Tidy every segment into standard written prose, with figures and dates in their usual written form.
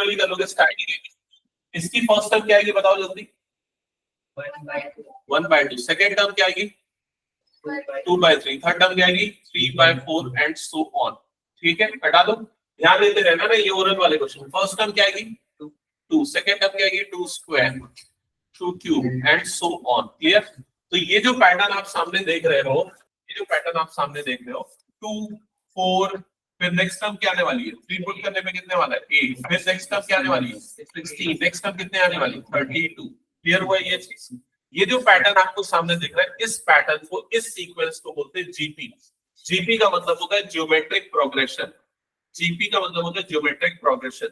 वाली कर लोगे स्टार्टिंग। इसकी फर्स्ट टर्म क्या आएगी बताओ जल्दी? 1/2। सेकेंड टर्म क्या आएगी? 2/3। थर्ड टर्म क्या आएगी? 3/4 एंड सो ऑन। ठीक है, हटा दो, ध्यान देते रहना ना, ये ओरल वाले क्वेश्चन। फर्स्ट टर्म क्या आएगी? 2। सेकेंड टर्म क्या आएगी? 2 square, 2 cube and so on. Clear? तो ये जो पैटर्न आप सामने देख रहे हो, ये जो पैटर्न आप सामने देख रहे हो, 2 4, फिर नेक्स्ट टर्म क्या आने वाली है? 3 पुट करने पे कितने वाला है? 8। फिर नेक्स्ट टर्म क्या आने वाली है? 16। नेक्स्ट टर्म कितने आने वाली है? 32। क्लियर हुआ ये चीज? ये जो पैटर्न आपको सामने दिख रहा है, इस पैटर्न को, इस सीक्वेंस को बोलते हैं जीपी। जीपी का मतलब होता है ज्योमेट्रिक प्रोग्रेशन। जीपी का मतलब होता है ज्योमेट्रिक प्रोग्रेशन।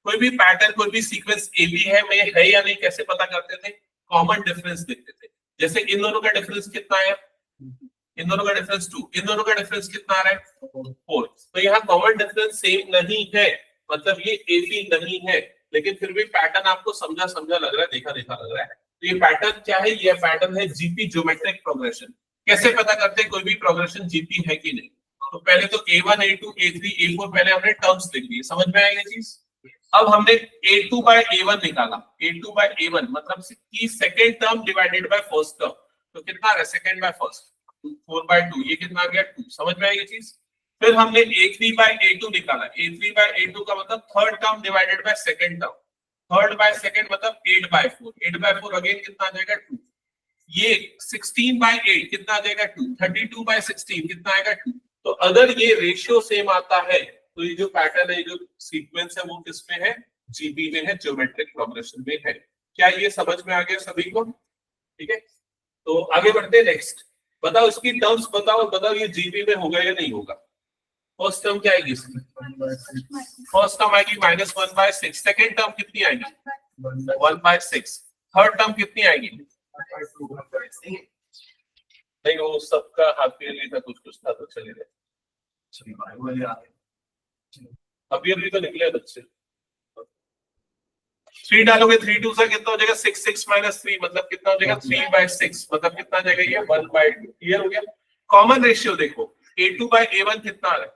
कोई भी पैटर्न, कोई भी सीक्वेंस एबी में है या नहीं कैसे पता करते थे? कॉमन डिफरेंस देखते थे। जैसे इन दोनों का डिफरेंस कितना है? इन दोनों का डिफरेंस 2। इन दोनों का डिफरेंस कितना आ रहा है? 4। तो यहाँ कॉमन डिफरेंस सेम नहीं है, मतलब ये एबी नहीं है, लेकिन फिर भी पैटर्न आपको समझा समझा लग रहा है, देखा देखा लग रहा है। तो ये पैटर्न क्या है? ये पैटर्न है जीपी, ज्योमेट्रिक प्रोग्रेशन। कैसे पता करते हैं कोई भी प्रोग्रेशन जीपी है कि नहीं? तो पहले तो A1 A2 A3 A4 पहले हमने टर्म्स लिख दिए, समझ में आएगी चीज। अब हमने A2/A1 निकाला। A2/A1 मतलब कि second term divided by first term. तो कितना आ रहा है? Second by first, 4/2। ये कितना आ गया? 2। समझ में आएगी चीज। फिर हमने A3/A2 निकाला। A3/A2 का मतलब third term divided by second term. Third by second मतलब 8/4। 8/4 अगेन कितना आ जाएगा? 2। ये 16/8 कितना आ जाएगा? 2। 32/16 कितना आएगा? 2। तो अगर ये रेशियो सेम आता है तो ये जो पैटर्न है, जो सीक्वेंस है, वो किसमें है? जीपी में है, ज्योमेट्रिक प्रोग्रेशन में है। क्या ये समझ में आ गया सभी को? ठीक है, तो आगे बढ़ते हैं। नेक्स्ट बताओ, इसकी टर्म्स बताओ, बताओ ये जीपी में होगा या नहीं होगा? फर्स्ट टर्म क्या आएगी इसकी? फर्स्ट टर्म आएगी -1/6। सेकेंड टर्म कितनी आएगी? 1/6। थर्ड टर्म कितनी आएगी? नहीं, वो सबका हाफ ईयरली था, कुछ कुछ था, तो चलिए अभी तो निकले बच्चे। 3 डालोगे, 3 2 से कितना हो जाएगा? 6। 6 - 3 मतलब कितना हो जाएगा? 3/6 मतलब कितना आ जाएगा? ये 1/2। क्लियर हो गया? कॉमन रेशियो देखो, A2/A1 कितना आ रहा है?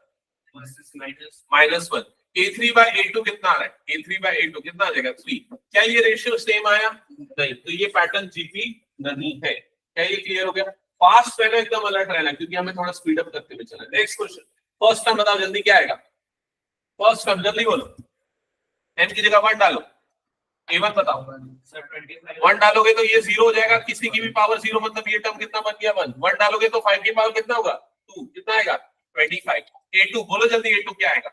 -1। A3/A2 कितना आ रहा है? A3/A2 कितना आ जाएगा? 3। क्या ये रेशियो सेम आया? नहीं, तो ये पैटर्न जीपी नहीं है। क्या ये क्लियर हो गया? फास्ट रहना, एकदम अलर्ट रहना, क्योंकि हमें थोड़ा स्पीड अप करते हुए चलना है। नेक्स्ट क्वेश्चन, फर्स्ट टर्म बताओ जल्दी, क्या आएगा? फर्स्ट टर्म जल्दी बोलो। n की जगह 1 डालो। A1 बताओ। 1 डालोगे तो ये 0 हो जाएगा, किसी की भी पावर 0, मतलब ये टर्म कितना बन गया? 1। 1 डालोगे तो 5 की पावर कितना होगा? 2। कितना आएगा? 25। A2 बोलो जल्दी, A2 क्या आएगा?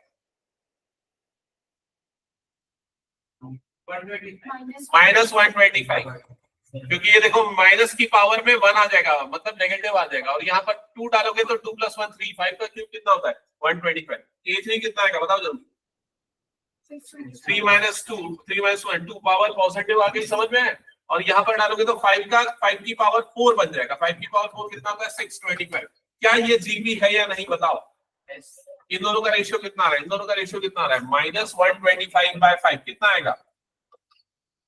-125, क्योंकि ये देखो माइनस की पावर में 1 आ जाएगा, मतलब नेगेटिव आ जाएगा, और यहाँ पर 2 डालोगे तो 2 + 1 3। 5 का क्यूब कितना होता है? 125। A3 कितना आएगा बताओ जल्दी? 3 - 2 3 - 1 2 पावर पॉजिटिव आ गई, समझ में है? और यहाँ पर डालोगे तो 5 की पावर 4 बन जाएगा। 5 की पावर 4 कितना होता है? 625। क्या ये जीपी है या नहीं बताओ? इन दोनों का रेशियो कितना आ रहा है? इन दोनों का रेशियो कितना आ रहा है? -125/5 कितना आएगा?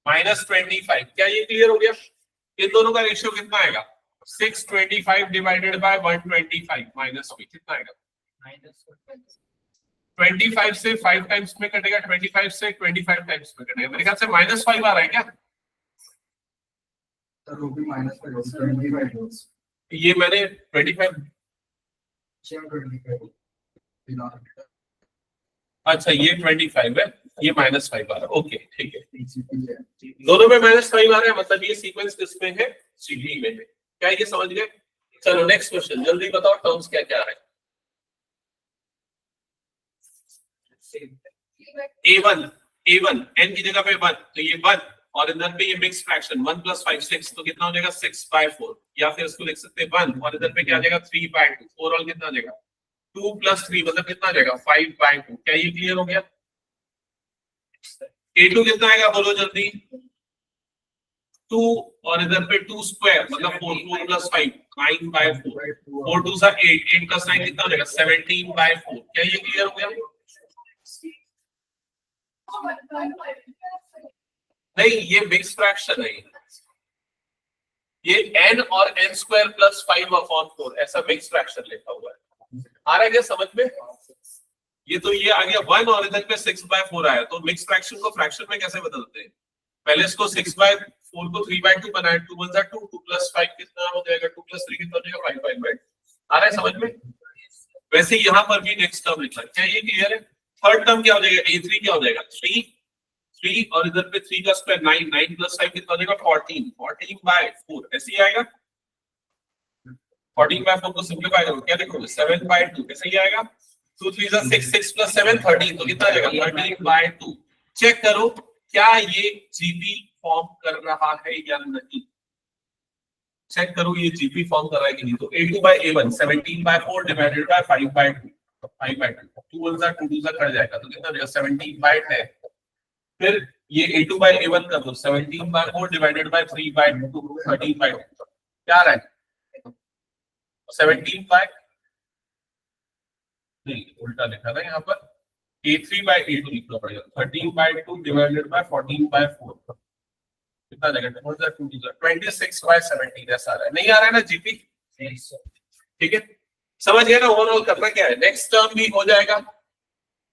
-25। क्या ये क्लियर हो गया? इन दोनों का रेशियो कितना आएगा? 625 डिवाइडेड बाय 125 माइनस में कितना आएगा? 25 से 5 टाइम्स में कटेगा, 25 से 25 टाइम्स में कटेगा। मेरे ख्याल से -5 आ रहा है क्या? ये मैंने 25, अच्छा ये 25 है, ये -5 आ रहा है। ओके ठीक है, दोनों में -5 आ रहा है, मतलब ये सीक्वेंस किसमें है? जीपी में है। क्या ये समझ गए? चलो नेक्स्ट क्वेश्चन, जल्दी बताओ टर्म्स क्या क्या है? A1 n की जगह पे 1, तो ये 1, और इधर पे ये मिक्स फ्रैक्शन 1 + 5 6, तो कितना हो जाएगा? 6/4। या फिर इसको लिख सकते हैं 1, और इधर पे क्या आ जाएगा? 3/2। ओवरऑल कितना आ जाएगा? 2 + 3 मतलब कितना आ जाएगा? 5/2। क्या ये क्लियर हो गया? A2 कितना आएगा बोलो जल्दी? 2, और इधर पे 2 स्क्वायर मतलब 4 + 5 9/4। 4 2 8 8 + 9 कितना हो जाएगा? 17/4। क्या ये क्लियर हो गया? नहीं, ये मिक्स फ्रैक्शन है। ये n और n² + 5/4 ऐसा मिक्स फ्रैक्शन लिखा हुआ है। आ रहा है क्या समझ में? ये तो ये आ गया 1 और इधर पे 6/4 आया, तो मिक्स फ्रैक्शन को फ्रैक्शन में कैसे बदलते हैं? पहले इसको 6/4 को 3/2 बनाए, 2 1 जा 2, 2 + 5 कितना हो जाएगा, 2 + 3 कितना हो जाएगा, 5 5 5। आ रहा है समझ में? वैसे यहाँ पर भी नेक्स्ट टर्म लिखना है, क्या ये क्लियर है? थर्ड टर्म क्या हो जाएगा, a3 क्या हो जाएगा, 3 और इधर पे 3 का स्क्वायर 9, 9 + 5 कितना हो जाएगा, 14, 14/4 ऐसे ही आएगा। 14/4 को सिंपलीफाई करो, क्या लिखोगे, 7/2 ऐसे ही आएगा। 2 3 जा 6, 6 + 7 13, तो कितना आ जाएगा, 13/2। चेक करो क्या ये जीपी फॉर्म कर रहा है या नहीं, चेक करो ये जीपी फॉर्म कर रहा है कि नहीं। तो a2/a1 17/4 डिवाइडेड बाय 5/2, 5/2 2 1 जा 2 2 जा कट जाएगा, तो कितना हो जाएगा, 17/10। फिर ये a2/a1 कर दो, 17/4 डिवाइडेड बाय 3/2 13/2, क्या आ रहा है, 17 नहीं उल्टा लिखा था यहाँ पर, a3/a2 लिखना पड़ेगा, 13/2 डिवाइडेड बाय 14/4 कितना आ जाएगा, 26/17 ऐसा आ रहा है, नहीं आ रहा है ना जीपी? ठीक है, समझ गया ना ओवरऑल करना क्या है। नेक्स्ट टर्म भी हो जाएगा।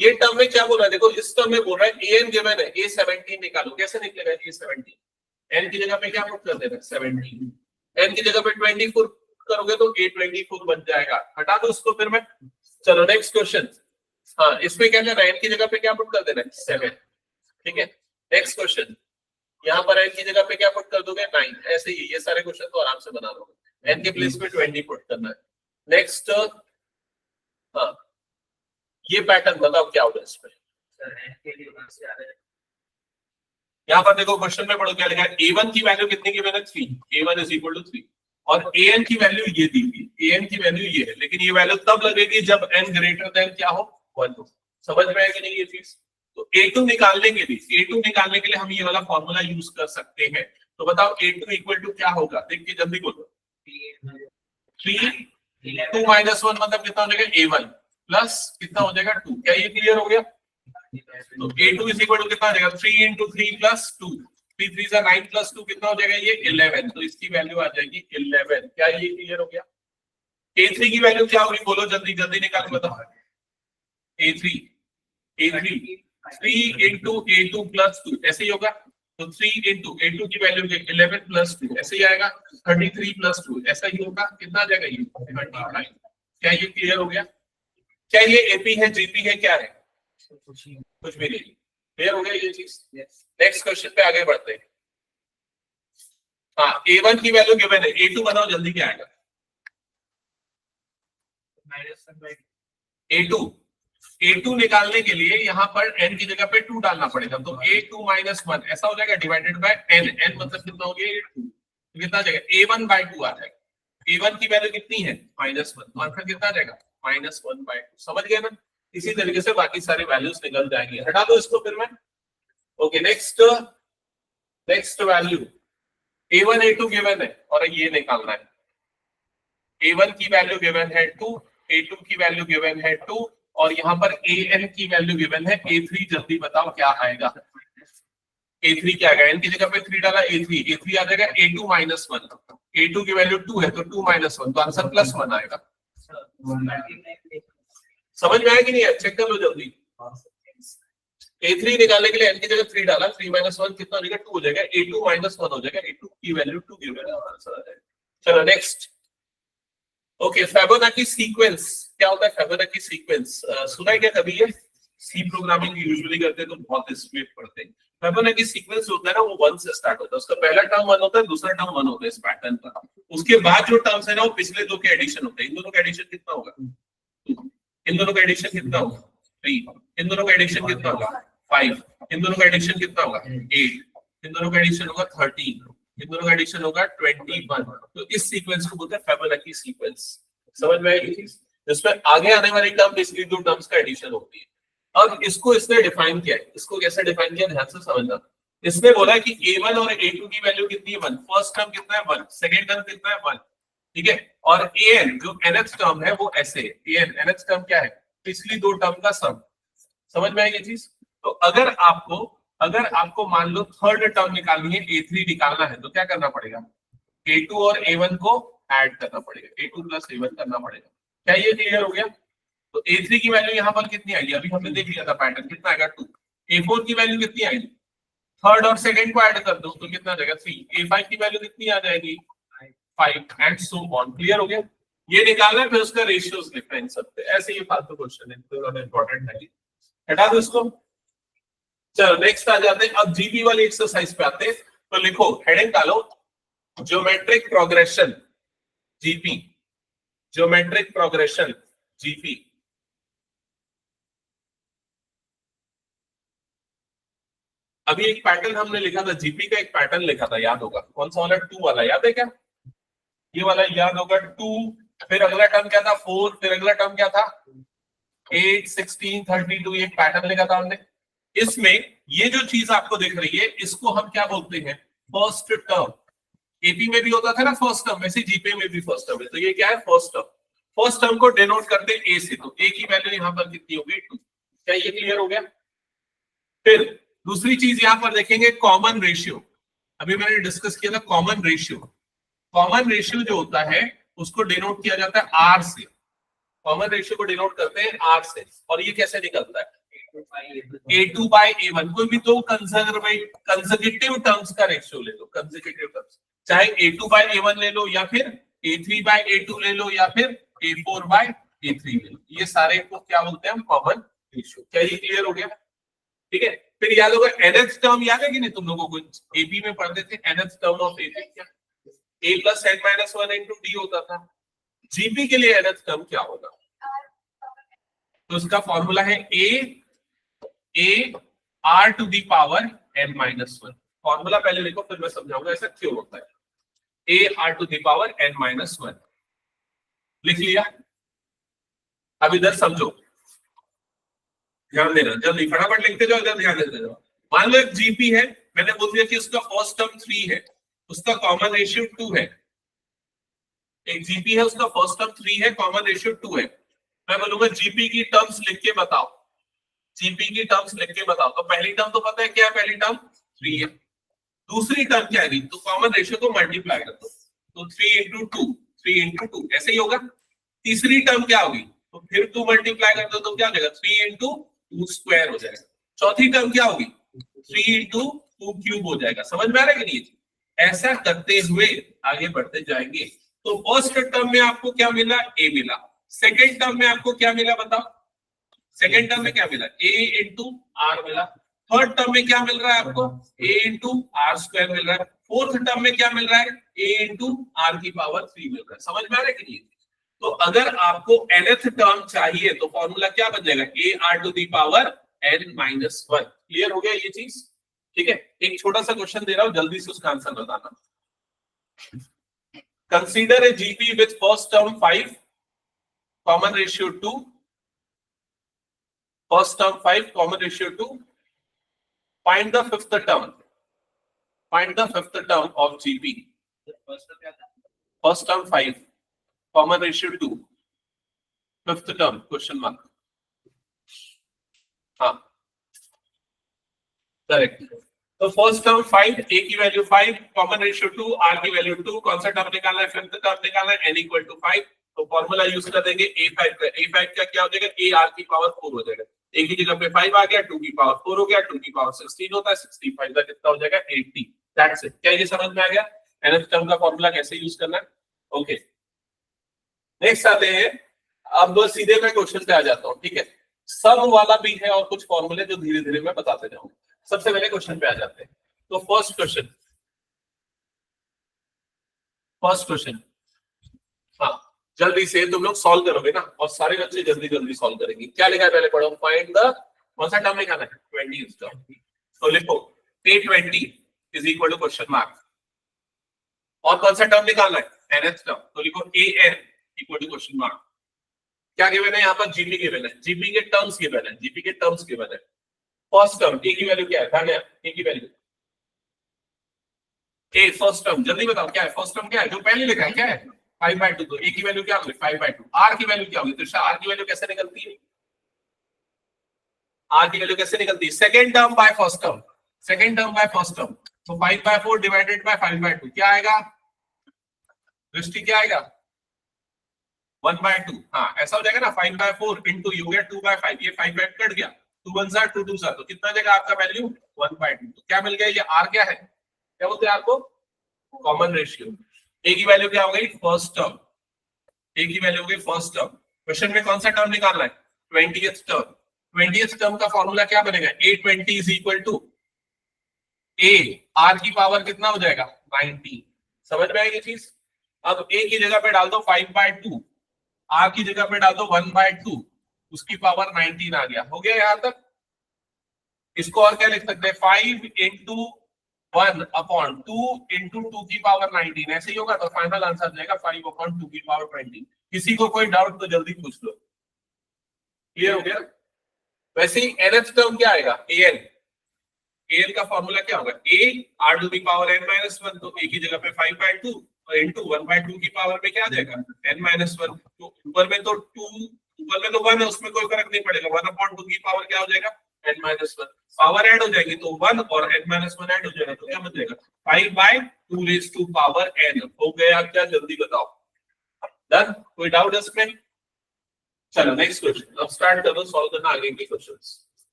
ये टर्म में क्या बोल रहा है, देखो इस टर्म में बोल रहा है an गिवन है, a17 निकालो, कैसे निकलेगा a17, n की जगह पे क्या पुट कर देना, 17, n की जगह पे 24 करोगे तो a24 बन जाएगा, हटा दो उसको फिर मैं। चलो नेक्स्ट क्वेश्चन, हाँ इसमें क्या करना है, n की जगह पे क्या पुट कर देना है, 7, ठीक है। नेक्स्ट क्वेश्चन, यहाँ पर n की जगह पे क्या पुट कर दोगे, 9, ऐसे ही ये सारे क्वेश्चन तो आराम से बना लोगे, n के प्लेस पे 20 पुट करना है। नेक्स्ट, हाँ ये पैटर्न बताओ क्या होगा इसमें, यहाँ पर देखो क्वेश्चन में पढ़ो क्या लिखा है, a1 की वैल्यू कितने की मैंने 3, a1 = 3 और an की वैल्यू ये दी थी, an की वैल्यू ये है, लेकिन ये वैल्यू तब लगेगी जब n ग्रेटर देन क्या हो, 1 हो। समझ में आएगी नहीं ये चीज? तो a2 निकालने के लिए हम ये वाला फॉर्मूला यूज कर सकते हैं। तो बताओ a2 = क्या होगा, देख के जल्दी बोलो, 3 2 - 1 मतलब कितना हो जाएगा, a1 प्लस कितना हो जाएगा 2, क्या ये क्लियर हो गया? तो a2 = कितना हो जाएगा, 3 × 3 + 2, 3 3 9 + 2 कितना हो जाएगा, ये 11, तो इसकी वैल्यू आ जाएगी 11, क्या ये क्लियर हो गया? a3 की वैल्यू क्या होगी, बोलो जल्दी जल्दी निकाल के बताओ। a3 3 × a2 + 2 ऐसे ही होगा, तो 3 × a2 की वैल्यू 11 + 2 ऐसे ही आएगा, 33 + 2 ऐसा ही होगा, कितना आ जाएगा ये 39, क्या ये क्लियर हो गया? क्या ये एपी है, जीपी है, क्या है? कुछ भी नहीं, क्लियर हो गया ये चीज। नेक्स्ट क्वेश्चन पे आगे बढ़ते हैं। हाँ a1 की वैल्यू गिवन है, a2 बताओ जल्दी क्या आएगा, a2 निकालने के लिए यहाँ पर n की जगह पे 2 डालना पड़ेगा, तो a2 - 1 ऐसा हो जाएगा, डिवाइडेड बाय n, n मतलब कितना हो गया, 2, तो कितना आ जाएगा, a1/2 आ जाएगा। a1 की वैल्यू कितनी है, -1, तो आंसर कितना आ जाएगा, -1/2। समझ गए ना? इसी तरीके से बाकी सारे वैल्यूज निकल जाएंगे, हटा दो इसको फिर मैं। Okay next value, a1 a2 given है और ये निकालना है। a1 की वैल्यू गिवन है 2, a2 की वैल्यू गिवन है 2 और यहाँ पर an की वैल्यू गिवन है a3, जल्दी बताओ क्या आएगा, a3 क्या आएगा, n की जगह पे 3 डाला, a3 आ जाएगा a2 - 1, a2 की वैल्यू 2 है तो 2 - 1, तो आंसर +1 आएगा। समझ में आया कि नहीं? चेक कर लो जल्दी। a3 निकालने के लिए n की जगह 3 डाला, 3 - 1 कितना हो जाएगा, 2 हो जाएगा, a2 - 1 हो जाएगा, a2 की वैल्यू 2 गिवन है, आंसर आ जाएगा। चलो नेक्स्ट, ओके फिबोनाची सीक्वेंस, क्या होता है फिबोनाची सीक्वेंस, सुना है क्या कभी? ये सी प्रोग्रामिंग यूजुअली करते हैं तो बहुत इसमें पढ़ते हैं। फिबोनाची सीक्वेंस होता है ना, वो 1 से स्टार्ट होता है, उसका पहला टर्म 1 होता है, दूसरा टर्म 1 होता है इस पैटर्न का, उसके बाद जो टर्म्स है ना वो पिछले दो के एडिशन होते हैं। इन दोनों का एडिशन कितना होगा, इन दोनों का एडिशन कितना होगा, 3, इन दोनों का एडिशन कितना होगा, 5, इन दोनों का एडिशन कितना होगा, 8, इन दोनों का एडिशन होगा 13, इन दोनों का एडिशन होगा 21। तो इस सीक्वेंस को बोलते हैं फिबोनाची सीक्वेंस। समझ में आई चीज? जिसमें आगे आने वाली टर्म पिछली दो टर्म्स का एडिशन होती है। अब इसको इसने डिफाइन किया है, इसको कैसे डिफाइन किया ध्यान से समझना। इसने बोला कि a1 और a2 की वैल्यू कितनी है, 1, फर्स्ट टर्म कितना है 1, सेकंड टर्म कितना है 1, ठीक है। और an जो nth टर्म है वो ऐसे है, an nth टर्म क्या है, पिछली दो टर्म का सम। समझ में आएगी चीज? तो अगर आपको मान लो थर्ड टर्म निकालनी है, a3 निकालना है, तो क्या करना पड़ेगा, a2 और a1 को ऐड करना पड़ेगा, a2 + a1 करना पड़ेगा। क्या ये क्लियर हो गया? तो A3 की वैल्यू यहाँ पर कितनी आएगी, अभी हमने देख लिया था पैटर्न, कितना आएगा 2। A4 की वैल्यू कितनी आएगी, थर्ड और सेकंड को ऐड कर दो तो कितना आ जाएगा 3। A5 की वैल्यू कितनी आ जाएगी 5 एंड सो ऑन। क्लियर हो गया, ये निकालना है फिर उसका रेशियोज लिखना है इन सब पे। ऐसे ये फालतू क्वेश्चन है, तो ज्यादा इंपॉर्टेंट है, हटा दो इसको। चलो नेक्स्ट आ जाते हैं, अब जीपी वाली एक्सरसाइज पे आते हैं। तो लिखो, हेडिंग डालो, geometric progression GP, geometric progression GP. अभी एक पैटर्न हमने लिखा था, जीपी का एक पैटर्न लिखा था, याद होगा, कौन सा वाला, 2 वाला, याद है क्या, ये वाला याद होगा, 2, फिर अगला टर्म क्या था 4, फिर अगला टर्म क्या था 8, 16, 32, एक पैटर्न लिखा था हमने। इसमें ये जो चीज आपको दिख रही है, इसको हम क्या बोलते हैं, फर्स्ट टर्म। एपी में भी होता था ना फर्स्ट टर्म, वैसे जीपी में भी फर्स्ट टर्म है, तो ये क्या है फर्स्ट टर्म। फर्स्ट टर्म को डिनोट करते हैं ए से, तो ए की वैल्यू यहां पर कितनी होगी 2। क्या ये क्लियर हो गया। फिर दूसरी चीज यहां पर देखेंगे, कॉमन रेशियो। अभी मैंने डिस्कस किया था कॉमन रेशियो। कॉमन रेशियो जो होता है उसको डिनोट किया जाता है आर से। कॉमन रेशियो को डिनोट करते हैं आर से, और ये कैसे निकलता है A2 by A1। कोई भी दो कंसेक्यूटिव टर्म्स का रेशियो ले लो, कंसेक्यूटिव टर्म्स, चाहे A2 by A1 ले लो, या फिर A3 by A2 ले लो, या फिर A4 by A3 ले लो, ये सारे को क्या बोलते हैं हम, कॉमन रेशियो। क्या ये क्लियर हो गया, ठीक है। फिर याद होगा nth टर्म, याद है कि नहीं तुम लोगों को, एपी में पढ़ते थे nth टर्म ऑफ एपी क्या, a plus n minus 1 into d होता था। जीपी के लिए nth टर्म क्या होगा, तो उसका फॉर्मूला है a r to the power n minus 1। Formula पहले लिखो फिर मैं समझाऊंगा ऐसा क्यों होता है। a r to the power n minus 1 लिख लिया। अब इधर समझो, ध्यान देना, जल्दी फटाफट लिखते जाओ, इधर ध्यान देते जाओ। मान लो एक जीपी है, मैंने बोल दिया कि उसका फर्स्ट टर्म 3 है, उसका कॉमन रेशियो 2 है। एक जीपी है, उसका फर्स्ट टर्म 3 है, कॉमन रेशियो 2 है। मैं बोलूंगा जीपी की टर्म्स लिख के बताओ, जीपी की टर्म्स लिख के बताओ। तो पहली टर्म तो पता है क्या है, पहली टर्म 3 है। दूसरी टर्म क्या है, तो कॉमन रेशियो को मल्टीप्लाई कर दो, तो 3 into 2, 3 into 2 ऐसे ही होगा। तीसरी टर्म क्या होगी, तो फिर 2 मल्टीप्लाई कर दो तो क्या हो जाएगा 3 into 2 स्क्वायर हो जाएगा। चौथी टर्म क्या होगी 3 into 2 क्यूब हो जाएगा। समझ में आ रहा है कि नहीं, ऐसा करते हुए आगे बढ़ते जाएंगे। तो फर्स्ट टर्म में आपको क्या मिला, ए मिला। सेकेंड टर्म में आपको क्या मिला बताओ, सेकेंड टर्म में क्या मिला, a into r मिला। थर्ड टर्म में क्या मिल रहा है आपको, a into r स्क्वायर मिल रहा है। फोर्थ टर्म में क्या मिल रहा है, a into r की पावर 3 मिल रहा है। समझ में आ रहा है कि नहीं। तो अगर आपको nth टर्म चाहिए तो फॉर्मूला क्या बन जाएगा, a r to the power n minus 1। Clear हो गया ये चीज, ठीक है। एक छोटा सा क्वेश्चन दे रहा हूं, जल्दी से उसका आंसर बताना। Consider a GP with first term 5, common ratio 2, first term 5, common ratio 2. Find the fifth term. Find the fifth term of GP. First term 5, common ratio 2. Fifth term question mark. हाँ, correct. तो first term 5, a की value 5, common ratio 2, r की value 2, कौन सा term निकालना है, fifth term निकालना है, n इक्वल टू 5। तो फॉर्मूला यूज कर देंगे a5 का। a5 का क्या हो जाएगा, a r की पावर 4 हो जाएगा। a की जगह पे 5 आ गया, 2 की पावर 4 हो गया, 2 की पावर 16 होता है, 65 का कितना हो जाएगा 80। That's it. क्या ये समझ में आ गया nth टर्म का फॉर्मूला कैसे यूज करना है। ओके, नेक्स्ट आते हैं, अब सीधे मैं क्वेश्चन पे आ जाता हूँ, ठीक है। सब वाला भी है और कुछ फॉर्मूले जो धीरे धीरे मैं बताते जाऊंगा। सबसे पहले क्वेश्चन पे आ जाते हैं। तो फर्स्ट क्वेश्चन, हाँ जल्दी से तुम लोग सॉल्व करोगे ना, और सारे बच्चे जल्दी जल्दी सॉल्व करेंगे। क्या लिखा है पहले पढ़ो, फाइंड द, कौन सा टर्म निकालना है 20 इज टर्म। तो लिखो a20 is equal to question mark, और कौन सा टर्म निकालना है nth टर्म। तो लिखो an equal to question mark. क्या गिवन है यहाँ पर, जीपी गिवन है, जीपी के टर्म्स गिवन है, जीपी के टर्म्स गिवन है। फर्स्ट टर्म a की वैल्यू क्या है, ध्यान a की वैल्यू a, फर्स्ट टर्म जल्दी बताओ क्या है, फर्स्ट टर्म क्या है जो पहले लिखा है, क्या है 5/2। तो a की वैल्यू क्या होगी 5/2। r की वैल्यू क्या होगी, तो r की वैल्यू कैसे निकलती है, r की वैल्यू कैसे निकलती है, second term by first term, second term by first term. तो 5/4 डिवाइडेड बाय 5/2 क्या आएगा, दृष्टि क्या आएगा 1/2, हाँ ऐसा हो जाएगा ना, 5/4 इंटू यू गेट 2/5, ये 5/5 कट गया, 2 1 सा 2 2 सा, तो कितना जाएगा आपका वैल्यू 1/2। तो क्या मिल गया, ये आर क्या है, क्या बोलते हैं आपको, कॉमन रेशियो। ए की वैल्यू क्या हो गई, फर्स्ट टर्म, ए की वैल्यू हो गई फर्स्ट टर्म। क्वेश्चन में कौन सा टर्म निकालना है, 20th टर्म। 20th टर्म का फॉर्मूला क्या बनेगा, A20 is equal to A R की पावर कितना हो जाएगा 19। समझ में आएगी चीज। अब ए की जगह पे डाल दो 5/2, आर की जगह पे डाल दो 1/2, उसकी पावर 19 आ गया, हो गया यहां तक। इसको और क्या लिख सकते हैं, 5 इंटू 1/2 इंटू 2 की पावर 19, ऐसे ही होगा, तो फाइनल आंसर जाएगा 5/2 की पावर 20। किसी को कोई डाउट तो जल्दी पूछ लो, क्लियर हो गया। वैसे ही nth टर्म क्या आएगा, an का फॉर्मूला क्या होगा, a r to the power n-1, तो a की जगह पे 5/2 और इंटू 1/2 की पावर पे क्या आ जाएगा n-1, तो ऊपर में तो 2, ऊपर में तो 1 है, उसमें कोई फर्क नहीं पड़ेगा, 1/2 की पावर क्या हो जाएगा n-1, पावर ऐड हो जाएगी तो 1 और n-1 ऐड हो जाएगा, तो क्या बन जाएगा 5/2 रेज़ टू पावर n। हो गया क्या, जल्दी बताओ, डन, कोई डाउट इसमें। चलो नेक्स्ट क्वेश्चन, अब स्टार्ट करो सॉल्व करना आगे के क्वेश्चंस।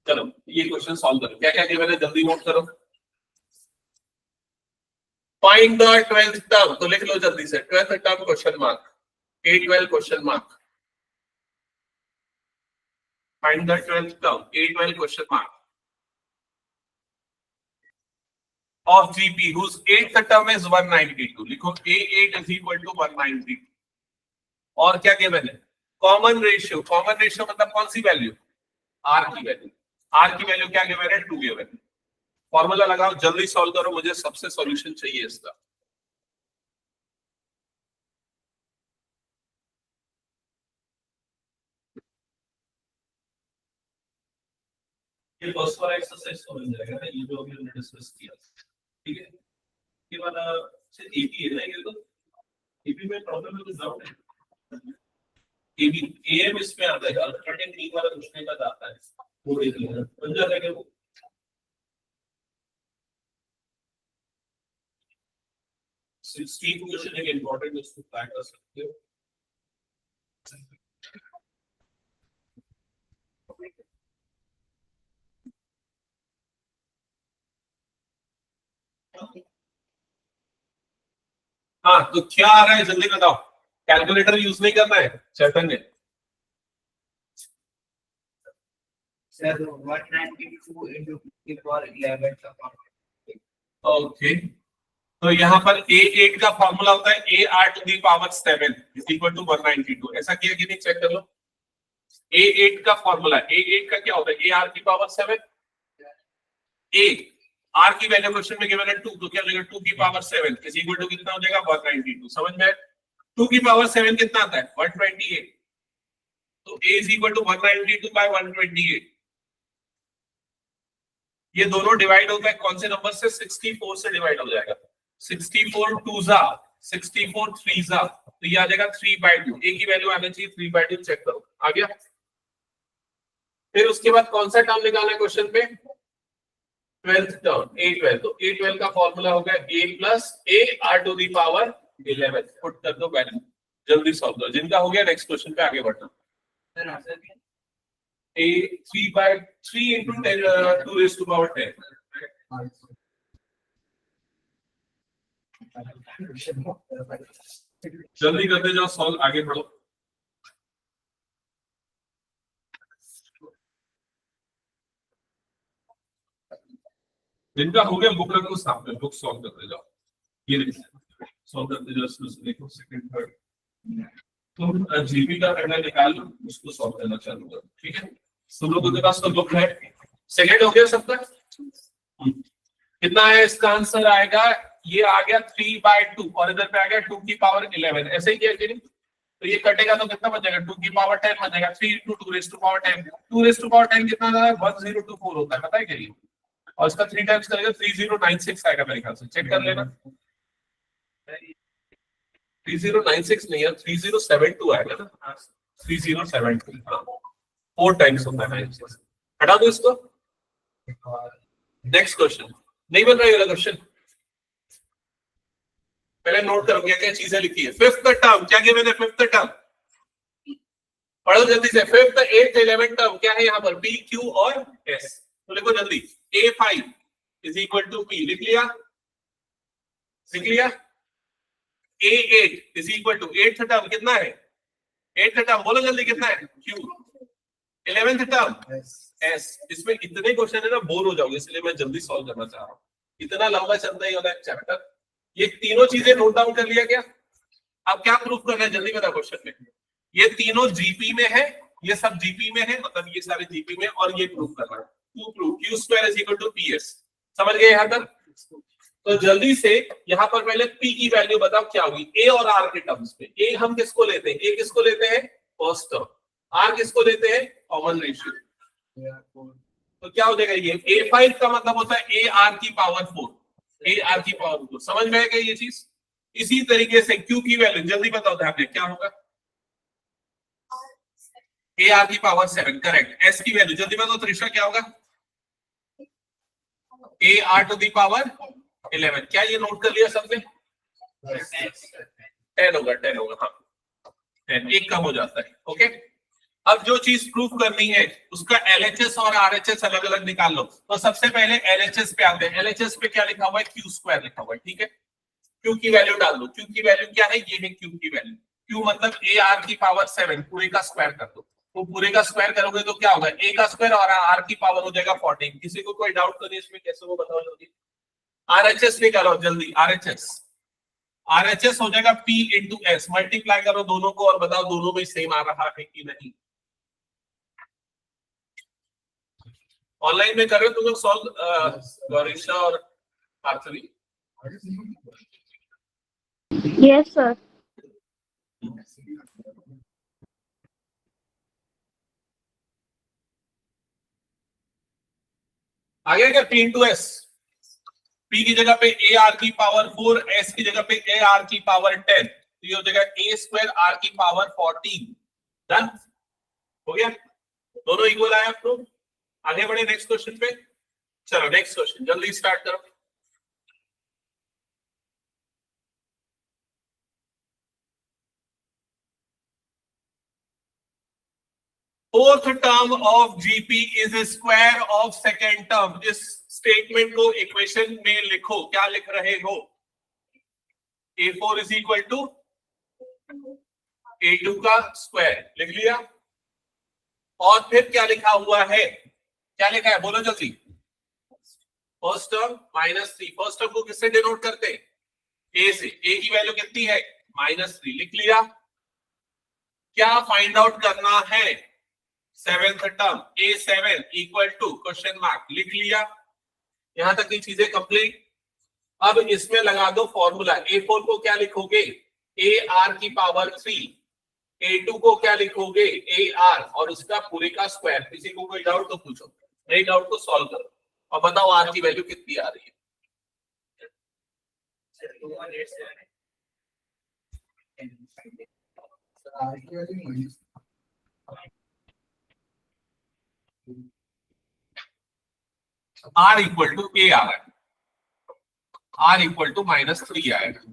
चलो ये क्वेश्चन सॉल्व करो, क्या क्या गिवन है जल्दी नोट करो। फाइंड द 12th टर्म, तो लिख लो जल्दी से, 12th term question mark, A12 question mark, find the 12th term, A12 question mark of GP whose 8th term is 192, लिखो A8 is equal to 192। और क्या गिवन है, कॉमन रेशियो, कॉमन रेशियो मतलब कौन सी वैल्यू, R की value, R की value क्या given है 2 गिवन है। फॉर्मूला लगाओ, जल्दी सॉल्व करो, मुझे सबसे सॉल्यूशन चाहिए इसका। ये फर्स्ट वाला एक्सरसाइज तो मिल जाएगा ना, ये जो अभी हमने डिस्कस किया, ठीक है। ये वाला सिर्फ एबी है ना, ये तो एबी में प्रॉब्लम है, कुछ डाउट है, एबी एएम इसमें आता है, अल्टरनेटिव मीन वाला पूछने का आता है, वो देख लेना, बन जाएगा वो। स्टीव क्वेश्चन एक इंपॉर्टेंट इसको ट्राई कर सकते हो। हाँ तो क्या आ रहा है जल्दी बताओ, कैलकुलेटर यूज नहीं करना है चैतन्य। सर 192 into 11 का ओके, तो यहाँ पर A8 का फॉर्मूला होता है AR to the power 7 is equal to 192, ऐसा किया कि नहीं, चेक कर लो। A8 का फॉर्मूला, A8 का क्या होता है, AR की पावर 7, A R की वैल्यू क्वेश्चन में गिवन है 2, तो क्या हो जाएगा 2 की पावर 7 इज इक्वल टू कितना हो जाएगा 192। समझ में, 2 की पावर 7 कितना आता है 128, तो A is equal to 192 by 128। ये दोनों डिवाइड होता है कौन से नंबर से, 64 से डिवाइड हो जाएगा, 64 2 जा 64 3 जा, तो ये आ जाएगा 3/2, A की वैल्यू आना चाहिए 3/2, चेक करो आ गया। फिर उसके बाद कौन सा टर्म निकालना है क्वेश्चन पे, 12th टर्म A12, तो A12 का फॉर्मूला होगा A plus A R to the power 11, put कर दो वैल्यू, जल्दी सॉल्व करो, जिनका हो गया नेक्स्ट क्वेश्चन पे आगे बढ़ना। सर आंसर क्या A 3/3 into 10 2 raised to power 10, जल्दी करते जाओ सॉल्व, आगे बढ़ो। जिनका हो गया बुक रखो सामने, बुक सॉल्व करते जाओ, ये देखो सॉल्व करते जाओ, इसमें देखो सेकंड थर्ड, तो जीबी का पहला निकाल लो, उसको सॉल्व करना चालू करो, ठीक है। सब लोगों के पास तो बुक है, सेकंड हो गया सबका, कितना है इसका आंसर आएगा, ये आ गया 3/2 और इधर पे आ गया 2 की पावर 11, ऐसे ही किया कि नहीं, तो ये कटेगा तो कितना बचेगा 2 की पावर 10 बचेगा, 3 into 2 raised to power 10, 2 raised to power 10 कितना आता है 1024 होता है, पता है क्या ये, और इसका 3 टाइम्स करेगा 3096 आएगा मेरे ख्याल से, चेक कर लेना। 3096 नहीं है, 3072 आएगा ना, 3072, हाँ 4 टाइम्स होता है, हटा दो इसको। नेक्स्ट क्वेश्चन, नहीं बन रहा है क्वेश्चन, पहले नोट करो क्या क्या चीजें लिखी है। फिफ्थ टर्म क्या किया मैंने, फिफ्थ टर्म पढ़ो जल्दी से। फिफ्थ, एट्थ, 11th टर्म क्या है यहाँ पर, पी क्यू और एस। तो लिखो जल्दी, A5 is equal to P, लिख लिया, लिख लिया। A8 is equal to, eighth term कितना है, एट्थ टर्म बोलो जल्दी कितना है, Q। 11th term S। इसमें इतने क्वेश्चन है ना, बोर हो जाओगे, इसलिए मैं जल्दी सॉल्व करना चाह रहा हूँ, इतना लंबा चलता ही होता है चैप्टर। ये तीनों चीजें नोट डाउन कर लिया क्या? अब क्या प्रूफ करना है जल्दी बता क्वेश्चन में। ये तीनों जीपी में है, ये सब जीपी में है, मतलब ये सारे जीपी में, और ये प्रूफ करना है। To proof Q square is equal to PS। समझ गए यहाँ तक? तो जल्दी से यहाँ पर पहले P की वैल्यू बताओ क्या होगी, A और R के टर्म्स में। A हम किसको लेते हैं, A किसको लेते हैं, फर्स्ट टर्म। R किसको लेते हैं, कॉमन रेशियो। तो क्या हो जाएगा ये, A5 का मतलब होता है AR की पावर 4, AR की पावर 4। समझ में आएगा ये चीज? इसी तरीके से Q की वैल्यू जल्दी बताओ ध्यान में क्या होगा, AR की पावर 7, करेक्ट। S की वैल्यू जल्दी बताओ त्रिशा क्या होगा, AR टू दी पावर 11। क्या ये नोट कर लिया सबने? 10 होगा, 10 होगा, हाँ 10, एक कम हो जाता है। ओके, अब जो चीज प्रूफ करनी है उसका LHS और RHS अलग अलग निकाल लो। तो सबसे पहले LHS पे आते हैं। LHS पे क्या लिखा हुआ है, Q स्क्वायर लिखा हुआ है, ठीक है। Q की वैल्यू डाल दो। Q की वैल्यू क्या है, ये है Q की वैल्यू। Q मतलब AR की पावर 7, पूरे का स्क्वायर कर दो। तो पूरे का स्क्वायर करोगे तो क्या होगा, A का स्क्वायर और R की पावर हो जाएगा 14। किसी को कोई डाउट तो नहीं इसमें, कैसे वो बताओ जल्दी। RHS निकालो जल्दी, RHS हो जाएगा P इंटू S। मल्टीप्लाई करो दोनों को और बताओ दोनों में सेम आ रहा है कि नहीं। ऑनलाइन में कर रहे हो तुम लोग सॉल्व, गौरीशा और आरती? Yes sir. आ गया क्या, P इंटू एस। P की जगह पे AR की पावर 4, S की जगह पे AR की पावर 10, तो ये हो जाएगा A स्क्वायर R की पावर 14। डन हो गया, दोनों इक्वल आया आपको। आगे बढ़े नेक्स्ट क्वेश्चन पे। चलो नेक्स्ट क्वेश्चन जल्दी स्टार्ट करो। Fourth term of GP is square of second term. इस स्टेटमेंट को इक्वेशन में लिखो, क्या लिख रहे हो, A4 is equal to A2 का स्क्वायर, लिख लिया। और फिर क्या लिखा हुआ है, क्या लिखा है बोलो जल्दी। फर्स्ट टर्म -3, फर्स्ट टर्म को किससे डिनोट करते हैं, A से। A की वैल्यू कितनी है, -3, लिख लिया। क्या फाइंड आउट करना है, seventh term A7 equal to question mark, लिख लिया। यहां तक की चीजें कंप्लीट। अब इसमें लगा दो फॉर्मूला। A4 को क्या लिखोगे, AR की पावर 3, A2 को क्या लिखोगे, AR और उसका पूरे का स्क्वायर। किसी को कोई डाउट तो पूछो, नहीं डाउट तो सॉल्व करो और बताओ R की वैल्यू कितनी आ रही है। R इक्वल टू A आ रहा है, R इक्वल टू -3 आएगा।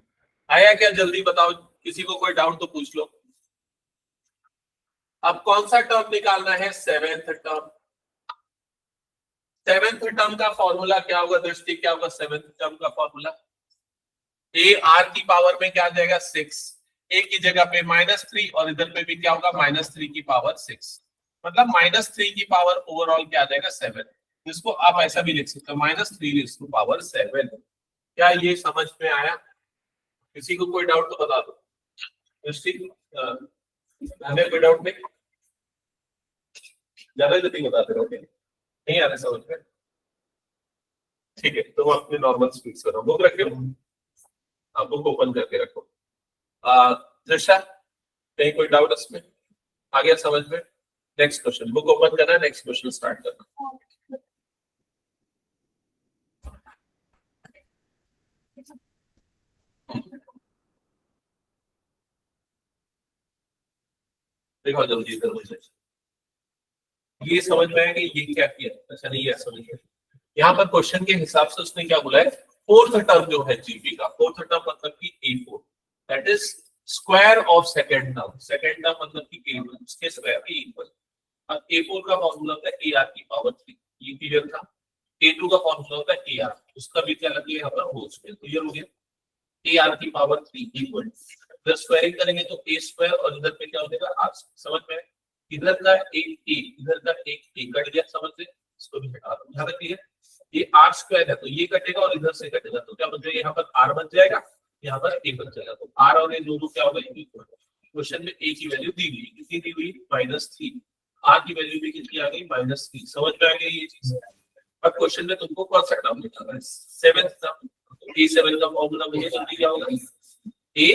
आया क्या जल्दी बताओ, किसी को कोई डाउट तो पूछ लो। अब कौन सा टर्म निकालना है, सेवेंथ टर्म। सेवेंथ टर्म का फॉर्मूला क्या होगा दृष्टि, क्या होगा सेवेंथ टर्म का फॉर्मूला, AR की पावर में क्या आ जाएगा 6, A की जगह पे -3 और इधर पे भी क्या होगा -3 की पावर 6, मतलब -3 की पावर ओवरऑल क्या आ जाएगा 7। इसको आप ऐसा भी लिख सकते हो, -3 की पावर 7। क्या ये समझ में आया? किसी को कोई डाउट तो बता दो। हमें कोई डाउट नहीं, ज्यादा जल्दी बताते रहो, नहीं आ रहा समझ में, ठीक है। तो अपने नॉर्मल स्पीड से बुक रखे हो, आप बुक ओपन करके रखो। दृश्या कहीं कोई डाउट इसमें, आ गया समझ में? नेक्स्ट क्वेश्चन, बुक ओपन करना है, नेक्स्ट क्वेश्चन स्टार्ट करना। देखो जल्दी इधर मुझे ये समझ में आया कि ये क्या किया। अच्छा नहीं है समझ में, यहाँ पर क्वेश्चन के हिसाब से उसने क्या बोला है, फोर्थ टर्म जो है जीपी का, फोर्थ टर्म मतलब कि A4, that is square of second term, second term मतलब कि A1 उसके स्क्वायर के इक्वल। अब A4 का फॉर्मूला होता है AR की पावर 3, ये क्लियर था। A2 का फॉर्मूला होता है AR, उसका भी क्या लगे यहाँ पर होल स्क्वायर, क्लियर हो गया। AR की पावर 3 इक्वल, इधर स्क्वायरिंग करेंगे तो A स्क्वायर और इधर पे क्या हो जाएगा R, समझ में? इधर का एक A, इधर का एक A कट गया, समझ में? इसको भी हटा दो, यहाँ तक क्लियर। ये R स्क्वायर है तो ये कटेगा और इधर से कटेगा तो क्या बच जाएगा, यहाँ पर R बच जाएगा, यहाँ पर A बच जाएगा, तो R और A दोनों क्या हो गए इक्वल। क्वेश्चन में A की वैल्यू दी हुई, कितनी दी हुई, -3, R की वैल्यू भी कितनी आ गई, -3, समझ में आ गई ये चीज। अब क्वेश्चन में तुमको कौन सा टर्म निकालना है, 7th टर्म। A7 का फॉर्मूला मुझे जल्दी क्या होगा, A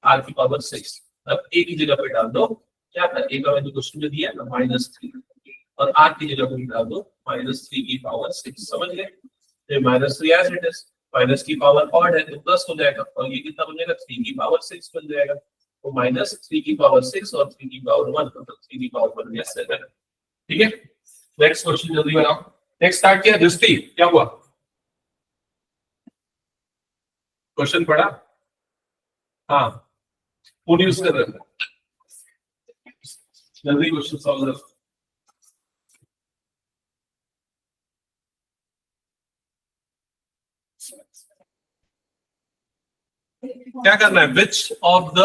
R की पावर 6। अब A की जगह पे डाल दो, क्या था A का वैल्यू क्वेश्चन में दिया ना -3, और R की जगह पे डाल दो -3 की पावर 6, समझ गए? ये -3 एज इट इज, माइनस की पावर ऑड है तो प्लस हो जाएगा, और ये कितना बन जाएगा, 3 की पावर 6 बन जाएगा। तो -3 की पावर 6 और 3 की पावर 1, मतलब 3 की पावर बन गया 7। ठीक है, नेक्स्ट क्वेश्चन जल्दी बनाओ। नेक्स्ट स्टार्ट किया, दृष्टि क्या हुआ, क्वेश्चन पढ़ा? हाँ, फोन यूज कर रहे थे, जल्दी क्वेश्चन सॉल्व करो। क्या करना है, which of the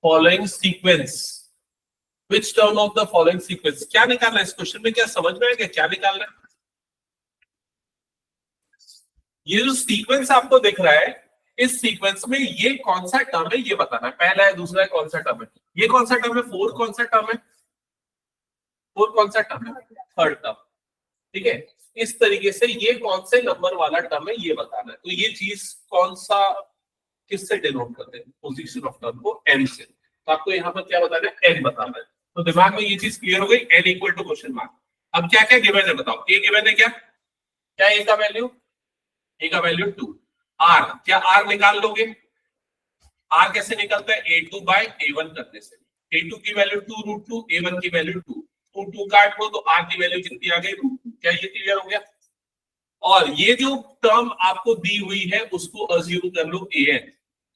following sequence, which term of the following sequence, क्या निकालना है इस क्वेश्चन में, क्या समझ में आएगा क्या निकालना है? ये जो सीक्वेंस आपको दिख रहा है, इस सीक्वेंस में ये कौन सा टर्म है ये बताना है, पहला है, दूसरा है, कौन सा टर्म है, ये कौन सा टर्म है, 4 कौन सा टर्म है, 4 कौन सा टर्म है, थर्ड टर्म। ठीक है, इस तरीके से ये कौन से नंबर वाला टर्म है ये बताना है। तो ये चीज कौन सा, किससे डिनोट करते हैं, पोजीशन ऑफ टर्म को n से, तो आपको यहाँ पर क्या बताना है, n बताना है। तो दिमाग में ये चीज क्लियर हो गई, n equal to question mark. अब क्या क्या गिवन है बताओ, a गिवन है, क्या क्या a का वैल्यू, a का वैल्यू 2, r क्या r निकाल लोगे, r कैसे निकलता है, a2 बाय a1 करने से, a2 की वैल्यू 2√2, a1 की वैल्यू 2, 2 काट लो तो r की वैल्यू कितनी आ गई, क्या ये क्लियर हो गया? और ये जो टर्म आपको दी हुई है उसको अज्यूम कर लो an,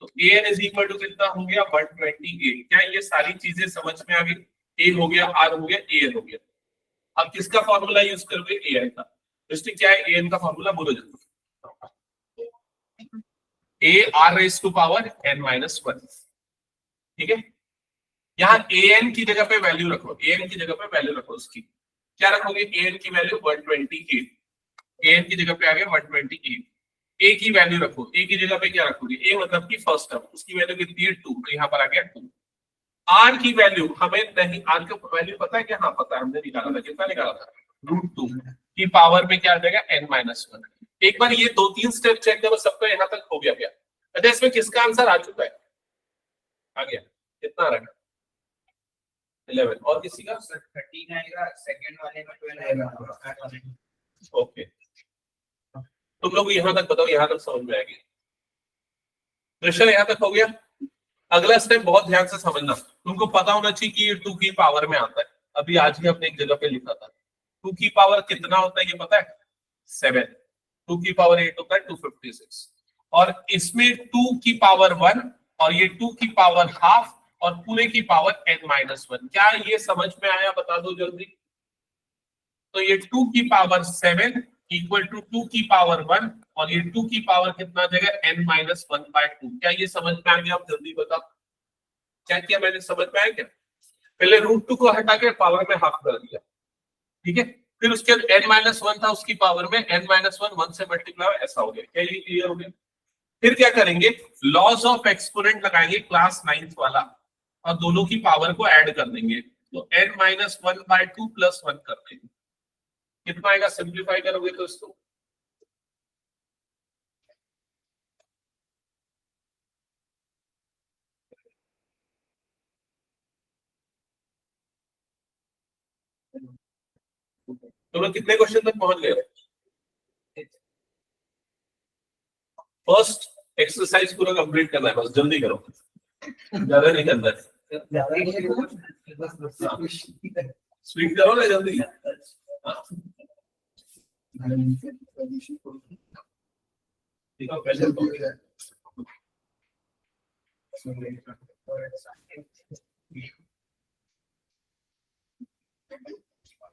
तो an इज इक्वल टू कितना हो गया, 128। क्या ये सारी चीजें समझ में आ गई, a हो गया, r हो गया, an हो गया। अब किसका फॉर्मूला यूज करोगे, an का, इसलिए क्या है an का फॉर्मूला, बोलो जल्दी, a r raise to power n-1। ठीक है, यहाँ an की जगह पे वैल्यू रखो, an की जगह पे वैल्यू रखो, उसकी क्या रखोगे, an की वैल्यू 128, an की जगह पे आ गया 128, a की वैल्यू रखो, a की जगह पे क्या रखोगे, a मतलब की फर्स्ट टर्म, उसकी वैल्यू कितनी है 2, तो यहाँ पर आ गया 2। r की वैल्यू हमें नहीं, r का वैल्यू पता है क्या, हाँ पता है, हमने निकाला था, कितना निकाला था, √2 की पावर में क्या आ जाएगा, n-1। एक बार ये 2-3 स्टेप चेक करो, सबका यहाँ तक हो गया क्या? अच्छा, इसमें किसका आंसर आ चुका है, आ गया, कितना आ रहा है, 11, और किसी का 13 आएगा, सेकंड वाले में 12 आएगा। ओके, तुम लोग यहाँ तक बताओ, यहाँ तक समझ में आएगी, क्वेश्चन यहाँ तक हो गया। अगला स्टेप बहुत ध्यान से समझना, तुमको पता होना चाहिए कि ये 2 की पावर में आता है, अभी आज ही अपने एक जगह पे लिखा था, 2 की पावर कितना होता है ये पता है, 7, 2 की पावर 8 होता है 256, और इसमें 2 की पावर 1 और ये 2 की पावर हाफ और पूरे की पावर n-1, क्या ये समझ में आया, बता दो जल्दी। तो ये 2 की पावर 7 इक्वल टू 2 की पावर 1 और ये 2 की पावर कितना देगा, n-1/2, क्या ये समझ में आ गया, आप जल्दी बताओ, क्या किया मैंने, समझ में आया क्या? पहले √2 को हटा के पावर में हाफ कर दिया, ठीक है, फिर उसके बाद n-1 था, उसकी पावर में n-1 1 से मल्टीप्लाई, ऐसा हो गया, क्या ये क्लियर हो गया? फिर क्या करेंगे, लॉज ऑफ एक्सपोनेंट लगाएंगे क्लास 9th वाला, और दोनों की पावर को ऐड कर देंगे, तो n-1/2 प्लस 1 कर देंगे, कितना आएगा, सिंप्लीफाई करोगे तो इसको तो लोग कितने क्वेश्चन तक पहुंच गए, फर्स्ट एक्सरसाइज पूरा कंप्लीट करना है, बस जल्दी करो, ज्यादा नहीं करना है, स्पीड करो ना जल्दी। देखो पहले तो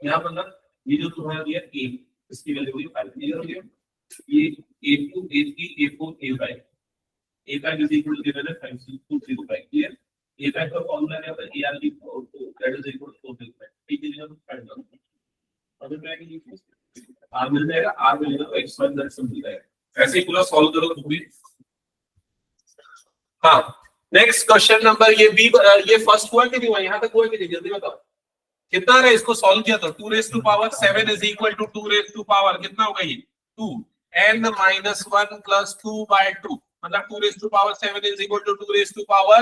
यहाँ पर ना ये जो तुम्हारा दिया a, इसकी वैल्यू हुई 5, क्लियर हो गया? ये a2 a3 a4 a5, a5 is equal to given है 5.205, क्लियर? a5 का फॉर्मूला क्या था? arg that is equal to 405, ठीक है? हम फाइंड करो, अब मैं क्या r मिल जाएगा, r मिलेगा तो x1 दैट सिंपल है। ऐसे ही पूरा सॉल्व करो तुम भी। हाँ, नेक्स्ट क्वेश्चन नंबर ये बी, ये फर्स्ट हुआ कि नहीं हुआ? यहाँ तक हुआ कि नहीं? जल्दी बताओ कितना है? इसको सॉल्व किया तो 2 raised to power 7 is equal to 2 raised to power कितना होगा ये? 2 n minus 1 plus 2 by 2, मतलब 2 raised to power 7 is equal to 2 raised to power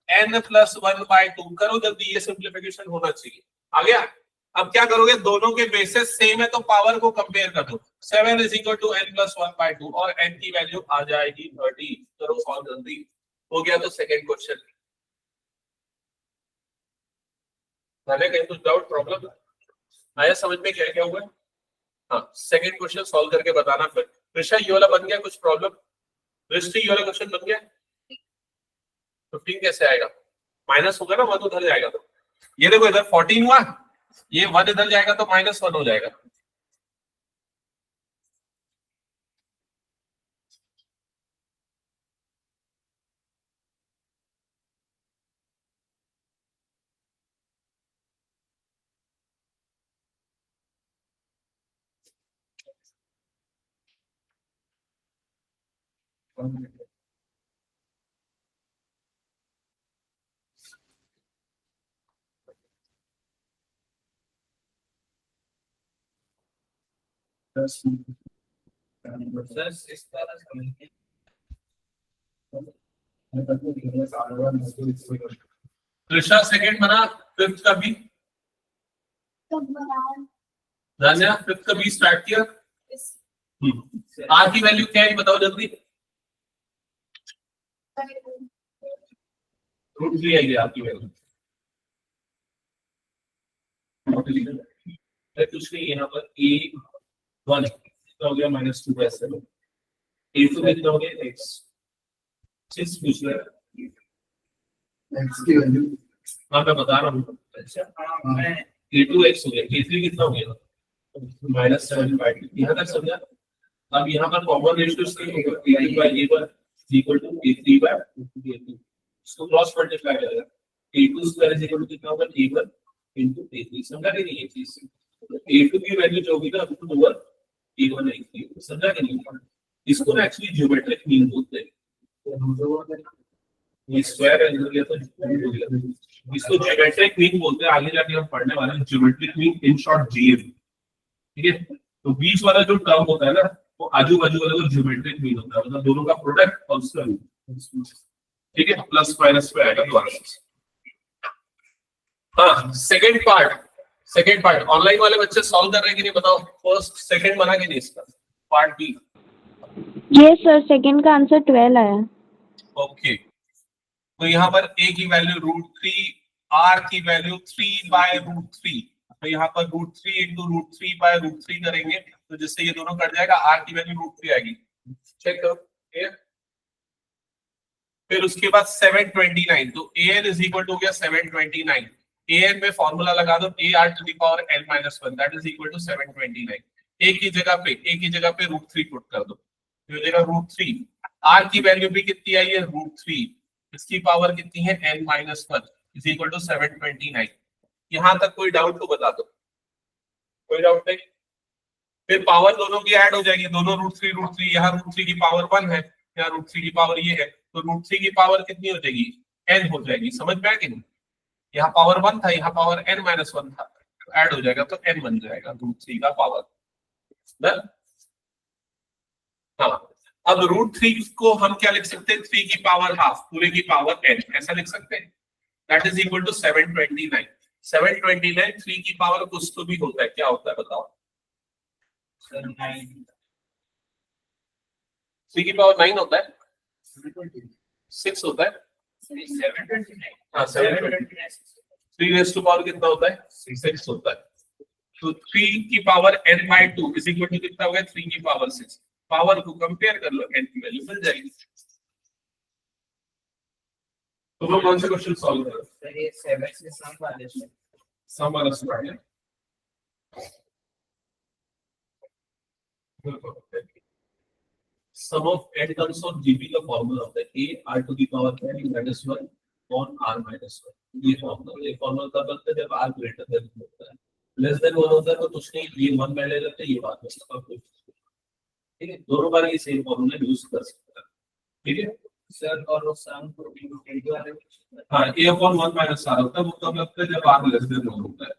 n plus 1 by 2। करो जल्दी, ये सिंप्लीफिकेशन होना चाहिए। आ गया? अब क्या करोगे? दोनों के बेसिस सेम है तो पावर को कंपेयर कर दो। 7 is equal to n plus 1 by 2 और n की वैल्यू आ जाएगी 30। करो सॉल्व जल्दी। हो गया तो सेकंड क्वेश्चन। मैंने कहीं कुछ डाउट प्रॉब्लम आया समझ में? क्या क्या हुआ? हाँ, सेकंड क्वेश्चन सॉल्व करके बताना फिर। ऋषा ये वाला बन गया कुछ प्रॉब्लम? दृष्टि ये वाला क्वेश्चन बन गया? 15 कैसे आएगा? माइनस होगा ना, 1 उधर जाएगा तो ये देखो इधर 14 हुआ, ये 1 इधर जाएगा तो -1 हो जाएगा। ऋषा सेकंड बना, फिफ्थ का भी धन्या, फिफ्थ का भी स्टार्ट किया। आर की वैल्यू क्या है बताओ जल्दी? √3 आएगी आपकी वैल्यू। कुछ नहीं, यहाँ पर a1 कितना हो गया? -2/7। a2 कितना हो गया? x6 पूछ रहा है x की वैल्यू। हाँ मैं बता रहा हूँ। अच्छा a2x हो गया, a3 कितना हो गया? -7/2। यहाँ तक समझा? अब यहाँ पर कॉमन रेशियो सेम होगा, a2/a1 इक्वल टू a3/a2। इसको क्रॉस मल्टीप्लाई करेगा, a2² इक्वल टू कितना होगा? a1 into a3। समझा कि नहीं? ये चीज a2 की वैल्यू जो होगी ना ओवर a1 a3, समझा कि नहीं? इसको ना एक्चुअली ज्योमेट्रिक मीन बोलते हैं। ये स्क्वायर है इधर गया तो हो गया, इसको ज्योमेट्रिक मीन बोलते हैं। आगे जाके हम पढ़ने वाले हैं geometric mean, in short GM, ठीक है? तो बीच वाला जो टर्म होता है ना वो आजू बाजू वाला वो ज्योमेट्रिक मीन होता है, मतलब दोनों का प्रोडक्ट और उसका मीन, ठीक है? प्लस माइनस पे आएगा दोबारा। हाँ, सेकंड पार्ट ऑनलाइन वाले बच्चे सॉल्व कर रहे हैं कि नहीं बताओ? फर्स्ट सेकंड बना कि नहीं इसका? Part B. ये सर सेकंड का आंसर 12 आया। ओके, तो यहाँ पर a की वैल्यू √3, r की वैल्यू 3/√3, तो यहाँ पर √3 into √3/√3 करेंगे तो जिससे ये दोनों कट जाएगा, r की वैल्यू √3 आएगी। चेक करो। फिर उसके बाद 729, तो an इज इक्वल टू हो गया 729। an में फॉर्मूला लगा दो, ar⁻n-1 that is equal to 729। a की जगह पे √3 पुट कर दो, तो हो जाएगा √3। r की वैल्यू भी कितनी आई है? √3, इसकी पावर कितनी है? n-1 is equal to 729। यहां तक कोई डाउट तो बता दो, कोई डाउट नहीं? फिर पावर दोनों की ऐड हो जाएगी, दोनों √3 यहाँ √3 की पावर 1 है, यहाँ √3 की पावर ये है, तो √3 की पावर कितनी हो जाएगी? n हो जाएगी। समझ में आया कि नहीं? यहाँ पावर 1 था, यहाँ पावर n-1 था, ऐड हो जाएगा तो n बन जाएगा √3 का पावर। हाँ, अब √3 को हम क्या लिख सकते हैं? 3 की पावर हाफ, पूरे की पावर n, ऐसा लिख सकते हैं। That is equal to 729। 729 3 की पावर कुछ तो भी होता है, क्या होता है बताओ? 3 की पावर 9 होता है, 6 होता है। हाँ 729। 3 रेज़ टू पावर कितना होता है? 6 होता है। तो 3 की power n/2 is equal to कितना हो गया? 3 की पावर 6। पावर को कंपेयर कर लो, n की वैल्यू मिल जाएगी। तो वो कौन से क्वेश्चन सॉल्व करो? सर ये 7 से सम वाले से सम वाला स्टार्ट है। Sum of n terms of GB का फॉर्मूला होता है a r to the power n minus 1 on r minus 1। ये फॉर्मूला तब लगता है जब r ग्रेटर देन होता है, लेस देन 1 होता है तो कुछ नहीं, ये 1 पहले लगता है, ये बाद में सब कुछ। ठीक है, दोनों बार ये सेम फॉर्मूला यूज कर सकते हैं। ठीक है सर, और वो सम को इंटीग्रेट वाले हाँ, a upon 1 minus r होता है, वो तब लगता है जब r लेस देन 1 होता है।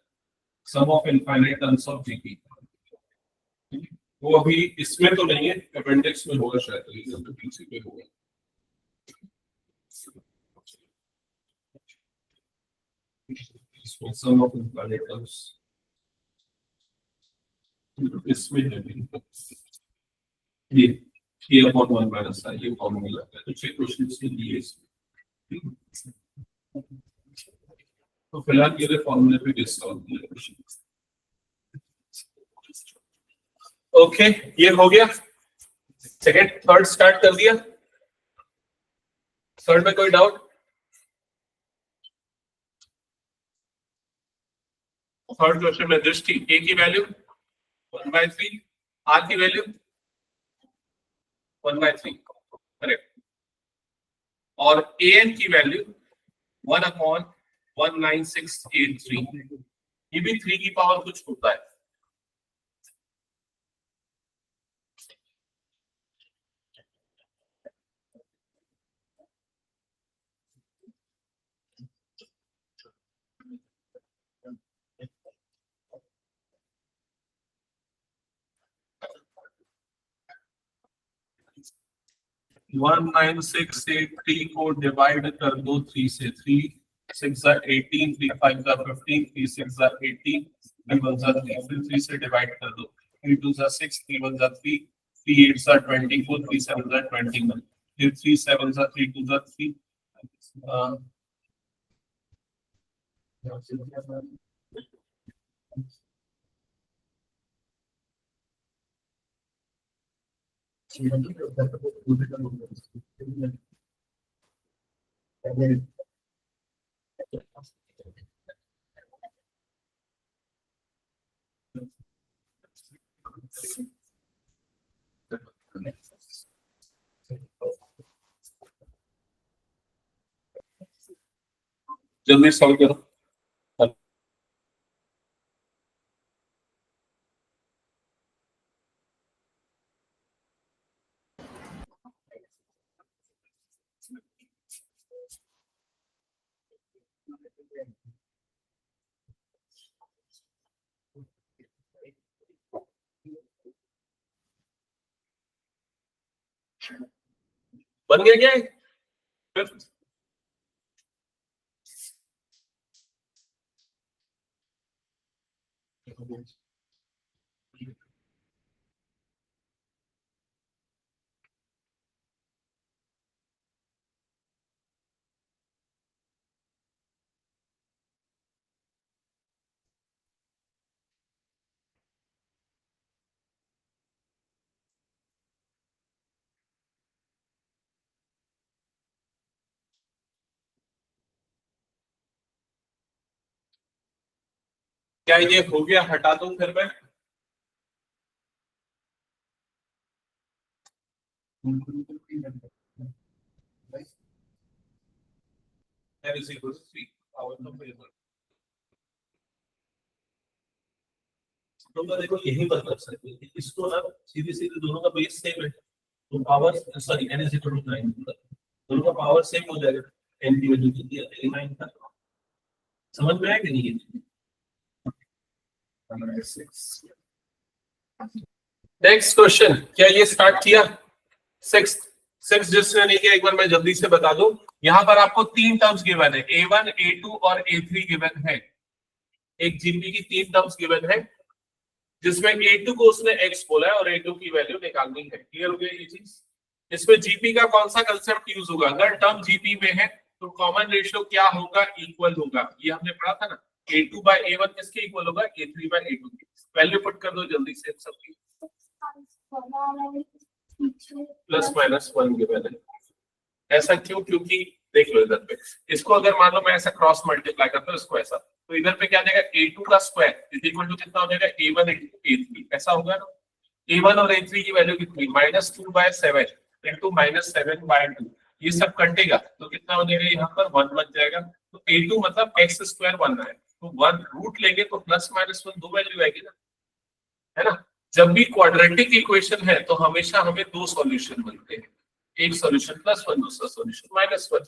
Sum of infinite terms of GP, वो अभी इसमें तो नहीं है, अपेंडिक्स में होगा शायद, लेकिन तो पीछे पे होगा। सम ऑफ इनफाइनाइट टर्म्स इसमें है भी। ये अपॉन 1 माइनस r ये फॉर्मूला लगता है, तो 6 क्वेश्चंस के लिए इसमें। तो फिलहाल ये फॉर्मूले पे बेस सॉल्व किया क्वेश्चन। ओके, ये हो गया। सेकंड थर्ड स्टार्ट कर दिया। थर्ड में कोई डाउट? थर्ड क्वेश्चन में दृष्टि a की वैल्यू 1/3, r की वैल्यू 1/3, करेक्ट, और an की वैल्यू 1/19683। ये भी 3 की पावर कुछ होता है। वन 9683 को डिवाइड कर दो 3 से। 3 6 18, 3 5 15, 3 6 18, 3 1 3, फिर 3 से डिवाइड कर दो। 3 2 6, 3 1 3, 3 8 24, 3 7 21, फिर 3 7 3 2 3। जल्दी सॉल्व करो। बन गया क्या? क्या ये हो गया? हटा दूं फिर मैं? तो देखो यही बात कर सकते हैं, इसको ना सीधे सीधे दोनों का बेस सेम है, तो power sorry n is equal to 9, दोनों का पावर सेम हो जाएगा। n की वैल्यू कितनी है? 9 था। समझ में आया कि नहीं? नेक्स्ट क्वेश्चन, क्या ये स्टार्ट किया? सिक्स जिसने नहीं किया एक बार मैं जल्दी से बता दूं। यहां पर आपको 3 टर्म्स गिवन है, a1 a2 और a3 गिवन है। एक जीपी की 3 टर्म्स गिवन है, जिसमें a2 को उसने x बोला है और a2 की वैल्यू निकालनी है। क्लियर हो गया ये चीज? इसमें जीपी का कौन सा कंसेप्ट यूज होगा? अगर टर्म जीपी में है तो कॉमन रेशियो क्या होगा? इक्वल होगा। ये हमने पढ़ा था ना, a2 by a1 किसके इक्वल होगा? a3 by a2 की। वैल्यू पुट कर दो जल्दी से सबकी। प्लस माइनस 1 गिवन है। ऐसा क्यों? क्योंकि देख लो इधर पे, इसको अगर मान लो मैं ऐसा क्रॉस मल्टीप्लाई करता हूँ इसको ऐसा, तो इधर पे क्या आ जाएगा, a2 का स्क्वायर इज इक्वल टू कितना हो जाएगा, a1 into a3, ऐसा होगा ना। a1 और a3 की वैल्यू कितनी, -2/7 into -7/2, ये सब कटेगा तो कितना हो जाएगा, यहाँ पर 1 बच जाएगा। तो a2 मतलब x स्क्वायर 1 है, तो 1 रूट लेंगे तो +-1 दो वैल्यू आएगी ना, है ना। जब भी क्वाड्रेटिक इक्वेशन है तो हमेशा हमें दो सॉल्यूशन मिलते हैं, एक सॉल्यूशन +1, दूसरा सॉल्यूशन -1,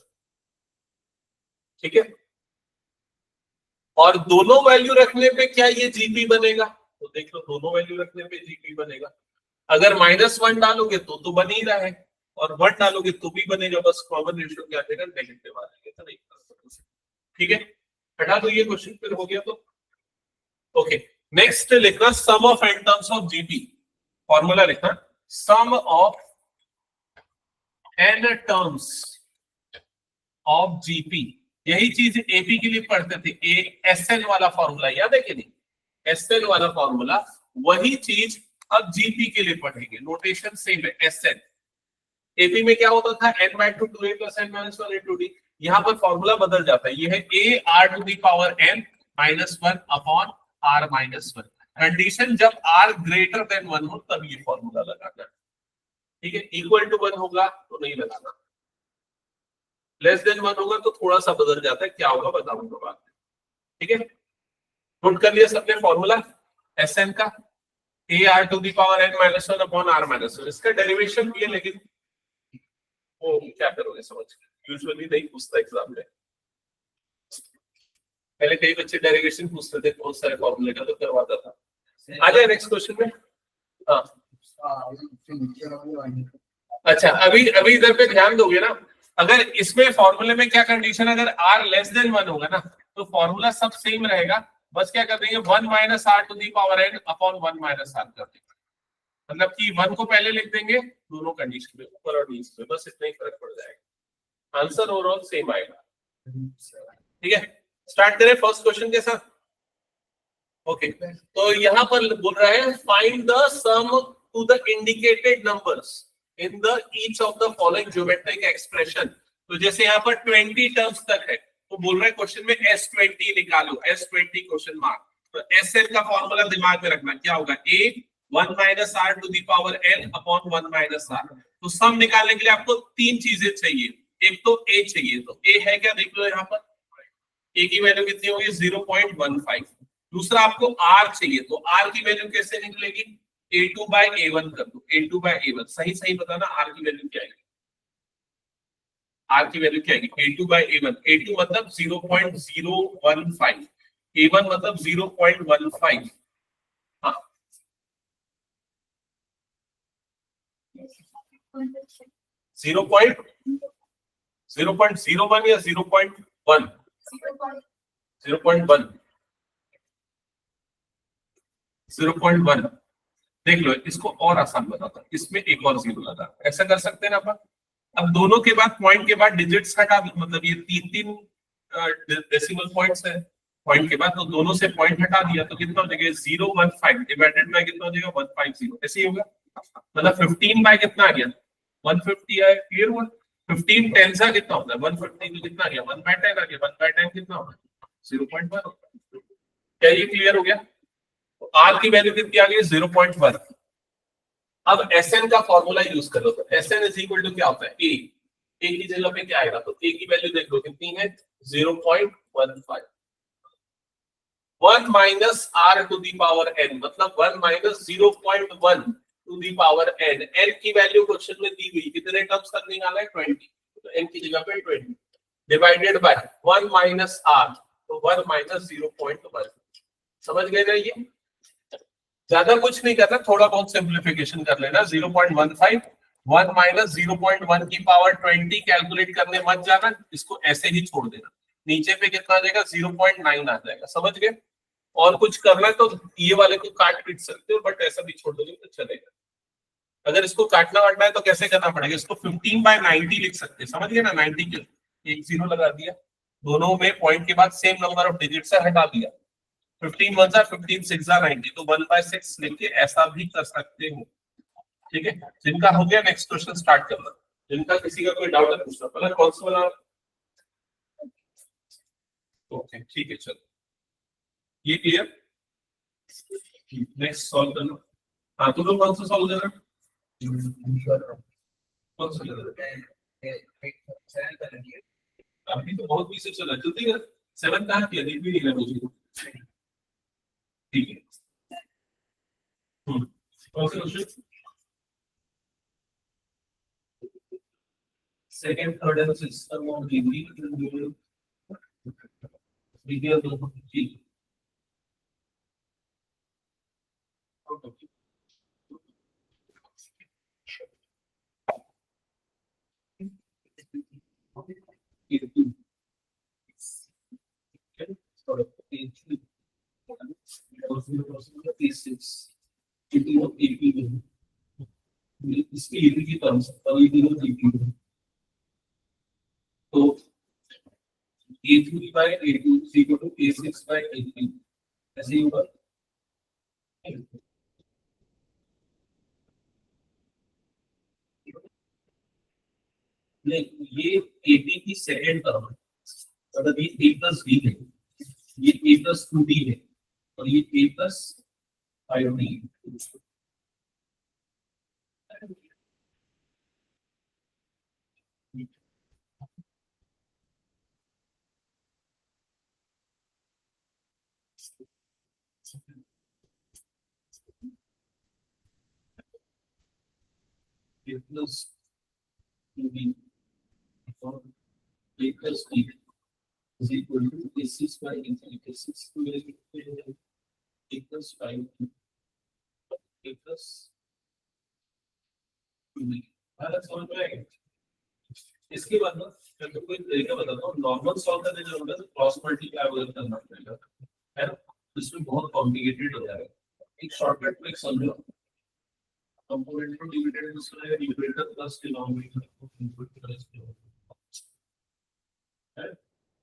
ठीक है। और दोनों वैल्यू रखने पे क्या ये जीपी बनेगा, तो देख लो दोनों वैल्यू रखने पे जीपी बनेगा। अगर -1 डालोगे तो बन ही रहा है, और 1 डालोगे तो भी बनेगा, बस कॉमन रेशियो क्या देगा, नेगेटिव आ जाएगा, नहीं कर सकते, ठीक है। हटा दो ये क्वेश्चन, फिर हो गया तो ओके। नेक्स्ट लिखना sum of n terms of GP, formula लिखना sum of n terms of GP. यही चीज एपी के लिए पढ़ते थे, एसएन वाला फॉर्मूला याद है कि नहीं, एसएन वाला फॉर्मूला, वही चीज अब जीपी के लिए पढ़ेंगे, नोटेशन सेम है, एसएन। एपी में क्या होता था, n/2 2a + n-1 into d, यहाँ पर फॉर्मूला बदल जाता है, ये है a r to the power n -1 upon r -1। Condition जब r ग्रेटर देन 1 हो तब ये फॉर्मूला लगाना, ठीक है। इक्वल टू 1 होगा तो नहीं लगाना, लेस देन 1 होगा तो थोड़ा सा बदल जाता है, क्या होगा बताऊंगा बाद में, ठीक है। नोट कर लिया सबने फॉर्मूला एसएन का, a r to the power n -1 upon r -1। इसका डेरिवेशन भी है, लेकिन वो क्या करोगे समझ के, यूजुअली नहीं पूछता एग्जाम में, पहले कई बच्चे डेरिवेशन पूछते थे बहुत सारे फॉर्मूले का, तो करवाता था। आ जाए नेक्स्ट क्वेश्चन में। हाँ अच्छा, अभी इधर पे ध्यान दोगे ना, अगर इसमें फॉर्मूले में क्या कंडीशन, अगर r लेस देन 1 होगा ना तो फॉर्मूला सब सेम रहेगा, बस क्या कर देंगे 1 - r to the power n upon 1 - r कर देंगे, मतलब कि 1 को पहले लिख देंगे दोनों कंडीशन में, ऊपर और नीचे में, बस इतना ही फर्क पड़ जाएगा, आंसर ओवरऑल सेम आएगा, ठीक है। स्टार्ट करें फर्स्ट क्वेश्चन के साथ। ओके तो यहाँ पर बोल रहा है find the sum to the indicated numbers in the each of the following geometric expression. तो जैसे यहाँ पर 20 टर्म्स तक है, तो बोल रहा है क्वेश्चन में S20 निकालो, S20 क्वेश्चन मार्क। तो SN का फॉर्मूला दिमाग में रखना, क्या होगा, a 1 - r to the power n upon 1 - r। तो सम निकालने के लिए आपको तीन चीजें चाहिए, एक तो a चाहिए, तो a है क्या, देख लो यहाँ पर a की वैल्यू कितनी होगी 0.15। दूसरा आपको r चाहिए, तो r की वैल्यू कैसे निकलेगी, a2/a1 कर दो, a2/a1, सही सही बताना r की वैल्यू क्या आएगी, r की वैल्यू क्या आएगी, a2/a1, a2 मतलब 0.015, a1 मतलब 0.15, हाँ 0.01 या 0.1, 0.1 देख लो, इसको और आसान बताता हूं, इसमें एक और जीरो लगा, ऐसा कर सकते हैं ना अपन। अब दोनों के बाद पॉइंट के बाद डिजिट्स हटा दो, मतलब ये तीन डेसिमल पॉइंट्स है पॉइंट के बाद, तो दोनों से पॉइंट हटा दिया तो कितना हो जाएगा 015 डिवाइडेड बाय कितना हो जाएगा 150, ऐसे ही होगा, मतलब 15 बाय कितना आ गया 150 आया, क्लियर हुआ। 15 10 सा कितना होता है 150, तो कितना आ गया 1/10 आ गया, 1/10 कितना होगा 0.1, क्या ये क्लियर हो गया। तो r की वैल्यू कितनी आ गई 0.1। अब Sn का फॉर्मूला यूज करो, तो Sn इज इक्वल टू क्या होता है a की जगह पे क्या आएगा, तो a की वैल्यू देख लो कितनी है 0.15। 1 - r to the power n मतलब 1 - 0.1 to the power n, n की वैल्यू क्वेश्चन में दी हुई, कितने टर्म्स तक निकाला है 20, तो n की जगह पे 20 डिवाइडेड बाय 1 - r, तो 1 - 0.1, समझ गए ना। ये ज्यादा कुछ नहीं करना, थोड़ा बहुत सिंप्लीफिकेशन कर लेना, 0.15 1 - 0.1 की पावर 20 कैलकुलेट करने मत जाना, इसको ऐसे ही छोड़ देना, नीचे पे कितना आ जाएगा 0.9 आ जाएगा, समझ गए। और कुछ करना है तो ये वाले को काट पीट सकते हो, बट ऐसा भी छोड़ दोगे तो चलेगा। अगर इसको काटना वाटना है तो कैसे करना पड़ेगा, इसको 15/90 लिख सकते हैं, समझ गए ना, 90 के एक जीरो लगा दिया, दोनों में पॉइंट के बाद सेम नंबर ऑफ डिजिट से हटा दिया, 15 1 15 6 90, तो 1/6 लिख के ऐसा भी कर सकते हो, ठीक है, जिनका हो गया नेक्स्ट क्वेश्चन स्टार्ट करना, जिनका किसी का कोई डाउट है पूछना, पहले कौन सा वाला? ओके ठीक है, चलो ये क्लियर। नेक्स्ट सॉल्व करना। हाँ तुम लोग कौन सा सॉल्व कर रहे हो? कौन सा कर रहे हो? अभी तो बहुत पीछे चला, जल्दी कर। 7 कहाँ किया, देख भी नहीं रहा मुझे। ठीक है, कौन सा question? Second, third and system of degree degree of ठीक। इसकी एबी की टर्म्स तो a3 by a2 is equal to a6 by a3 ऐसे ही होगा। नहीं, ये ab की सेकंड टर्म है, मतलब ये a plus b है, ये a plus 2b है और ये a plus 5d है। a plus 2b और a plus b is equal to a6 by a3 a6 a plus 5 a plus 2b। समझ में आएगा? इसके बाद ना मैं तो कोई तरीका बताता हूँ, नॉर्मल सॉल्व करने जो होगा तो क्रॉस मल्टीप्लाई वगैरह करना पड़ेगा, है ना? इसमें बहुत कॉम्प्लिकेटेड हो जाएगा। एक शॉर्टकट ट्रिक समझो, कंपोनेंट को डिवाइडेड उसका न्यूमरेटर प्लस डिनोमिनेटर को इनपुट प्लस है,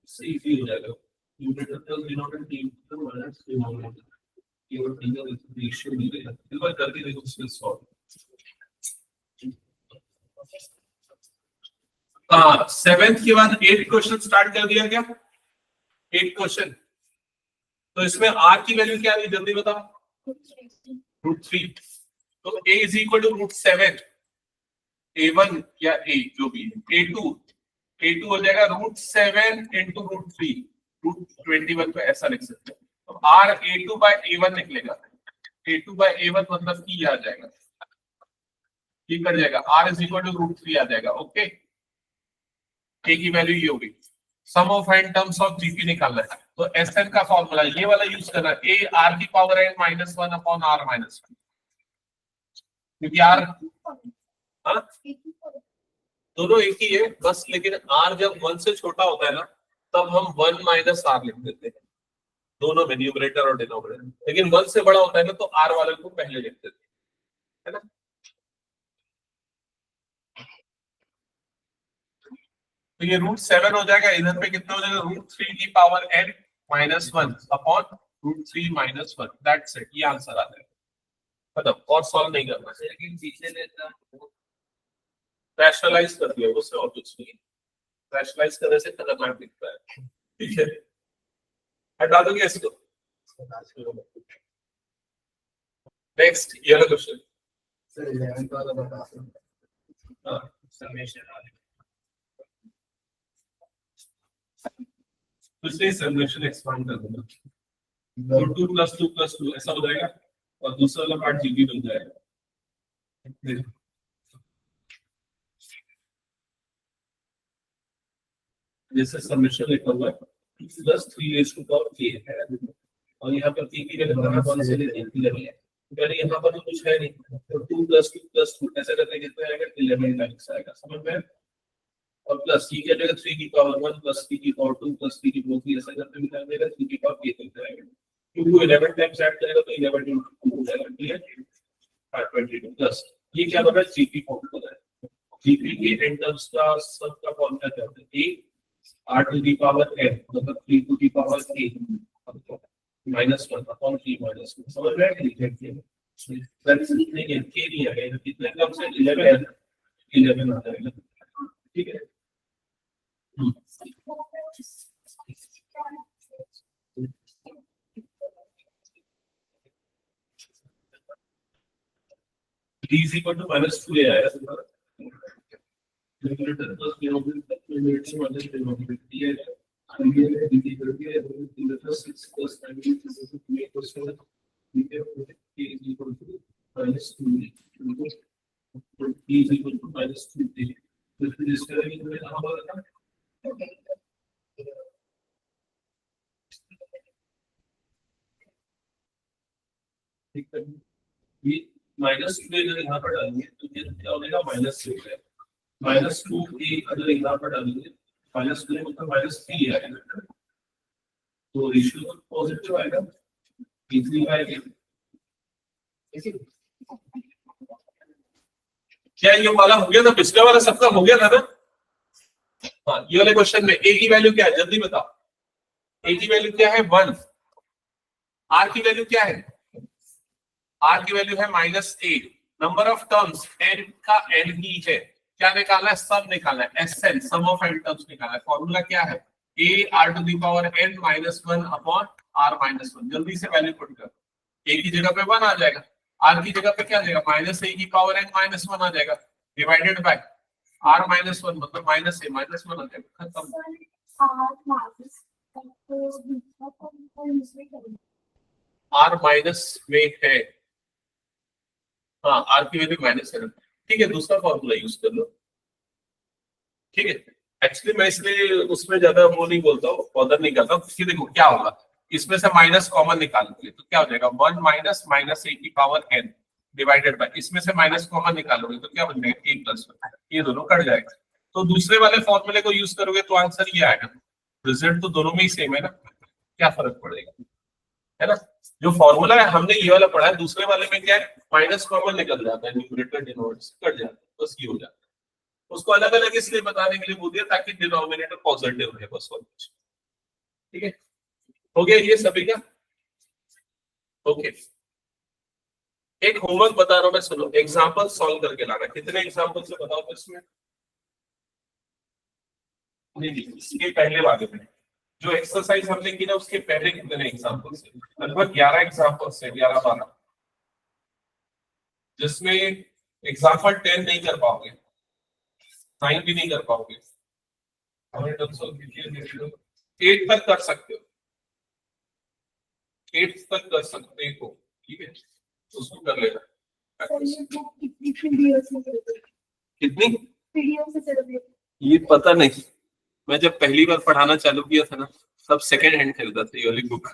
इससे इजी हो जाएगा। Numerator plus denominator minus denominator, ये और फिंगर रेशियो मिलेगा। एक बार करके देखो इसको सॉल्व। हाँ, 7th के बाद 8 क्वेश्चन स्टार्ट कर दिया क्या? 8 क्वेश्चन। तो इसमें r की वैल्यू क्या है जल्दी बताओ? √3। तो a is equal to √7, a1 या a जो भी है, a2 हो जाएगा √7 into √3, √21 को ऐसा लिख सकते हैं। तो r a2 by a1 निकलेगा, a2 by a1 मतलब की आ जाएगा, ये कर जाएगा, r इज इक्वल टू √3 आ जाएगा। ओके, a की वैल्यू ये होगी, sum of n terms of GP निकालना है, तो Sn का फॉर्मूला ये वाला यूज करना है, a r की पावर n -1 अपॉन r -1, क्योंकि r दोनों एक ही है बस, लेकिन r जब 1 से छोटा होता है ना तब हम 1 माइनस r लिख देते हैं दोनों में, न्यूमरेटर और डिनोमिनेटर, लेकिन 1 से बड़ा होता है ना तो r वाले को पहले लिख देते हैं, है ना? तो ये √7 हो जाएगा, इधर पे कितना हो जाएगा, √3 की power n -1 upon √3 -1, that's it, ये आंसर आ जाएगा। मतलब और सॉल्व नहीं करना है, लेकिन पीछे लेता रैशनलाइज कर दिया उससे, और कुछ नहीं, रैशनलाइज करने से खतरनाक दिखता है। ठीक है, हटा दोगे इसको। नेक्स्ट ये वाला क्वेश्चन सर 11 वाला बता दो। हां, समेशन वाले तो इसे समेशन एक्सपांड कर दूंगा, तो 2 + 2 + 2 ऐसा हो जाएगा और दूसरा वाला पार्ट जीबी बन जाएगा। जैसे समेशन लिखा हुआ है +3 है और यहाँ पर p की वैल्यू कौन से लेते हैं, 11 है, पहले यहाँ पर तो कुछ है नहीं, तो 2 + 2 + 2 ऐसा करके कितना आएगा, 11 टाइम्स आएगा, समझ में? और प्लस की क्या जाएगा, 3 की पावर 1 + 3 की पावर 2 + 3 की पावर 3 ऐसा करके मिल जाएगा, 3 की पावर 8 तक जाएगा, क्योंकि 11 टाइम्स ऐड करेगा तो 11 × 2 हो जाएगा, क्लियर? 22 प्लस ये क्या बन रहा है, जीपी फॉर्म हो रहा है, जीपी के n टर्म्स का सब का फॉर्मूला क्या होता है, a r to the power n मतलब 3 to the power a -1 upon 3 -1, समझ में आया? नहीं है, के नहीं है, कितने कम से 11 है, 11 आता है, ठीक है। D is equal to -2 आया तुम्हारा, numerator plus numerator minus denominator ये आगे D equal to 6 plus 9 equals to K is equal to -2 D is equal to -2 तो फिर इस तरह की हमें कहां पर रखना ठीक है। ये -2 अगर यहाँ पर डालेंगे तो ये क्या हो जाएगा -2 है, -2 अगर यहाँ पर डालेंगे -2 मतलब -3 आएगा, तो रेशियो पॉजिटिव आएगा, इजीली आएगा। क्या ये वाला हो गया था, पिछले वाला सबका हो गया था ना? हाँ, ये वाले क्वेश्चन में ए की वैल्यू क्या है जल्दी बताओ, ए की वैल्यू क्या है 1, आर की वैल्यू क्या है, आर की वैल्यू है -8, नंबर ऑफ टर्म्स n का n ही है, क्या निकालना है, सब निकालना है, S N sum of n terms निकालना है, फॉर्मूला क्या है a r to the power n minus 1 upon r minus 1, जल्दी से वैल्यू पुट कर, a की जगह पे 1 आ जाएगा, r की जगह पे क्या आ जाएगा -a की पावर n minus 1 आ जाएगा, डिवाइडेड बाय r minus 1 मतलब -a minus 1 आ जाएगा, खत्म। r माइनस में है, हाँ r की वैल्यू -7, ठीक है, दूसरा फॉर्मूला यूज कर लो, ठीक है। एक्चुअली मैं इसलिए उसमें ज्यादा वो नहीं बोलता हूँ, बॉदर नहीं करता हूँ, क्योंकि देखो क्या होगा, इसमें से माइनस कॉमन निकालोगे तो क्या हो जाएगा 1 माइनस -a की पावर n डिवाइडेड बाय, इसमें से माइनस कॉमन निकालोगे तो क्या बन जाएगा a प्लस 1, ये दोनों कट जाएगा, तो दूसरे वाले फॉर्मूले को यूज करोगे तो आंसर ये आएगा, रिजल्ट तो दोनों में ही सेम है ना, क्या फर्क पड़ेगा, है ना। जो फॉर्मूला है हमने ये वाला पढ़ा है, दूसरे वाले में क्या है माइनस कॉमन निकल जाता है, न्यूमरेटर डिनोमिनेटर कट जाता है, बस ये हो जाता है, उसको अलग अलग इसलिए बताने के लिए बोल दिया ताकि डिनोमिनेटर पॉजिटिव रहे, बस और कुछ, ठीक है। हो गया ये सभी का, ओके। एक होमवर्क बता रहा हूं मैं, सुनो, एग्जांपल सॉल्व करके लाना, कितने एग्जांपल से बताओ तो इसमें, नहीं इसके पहले वाले में जो एक्सरसाइज हमने की ना उसके पहले कितने एग्जांपल से, लगभग 11 एग्जांपल से, 11-12, जिसमें एग्जांपल 10 नहीं कर पाओगे, 9 भी नहीं कर पाओगे, 8 तक कर सकते हो, 8 तक कर सकते हो, ठीक है, उसको कर लेना। कितनी ये पता नहीं, मैं जब पहली बार पढ़ाना चालू किया था ना तब सेकंड हैंड खरीदा था ये वाली बुक।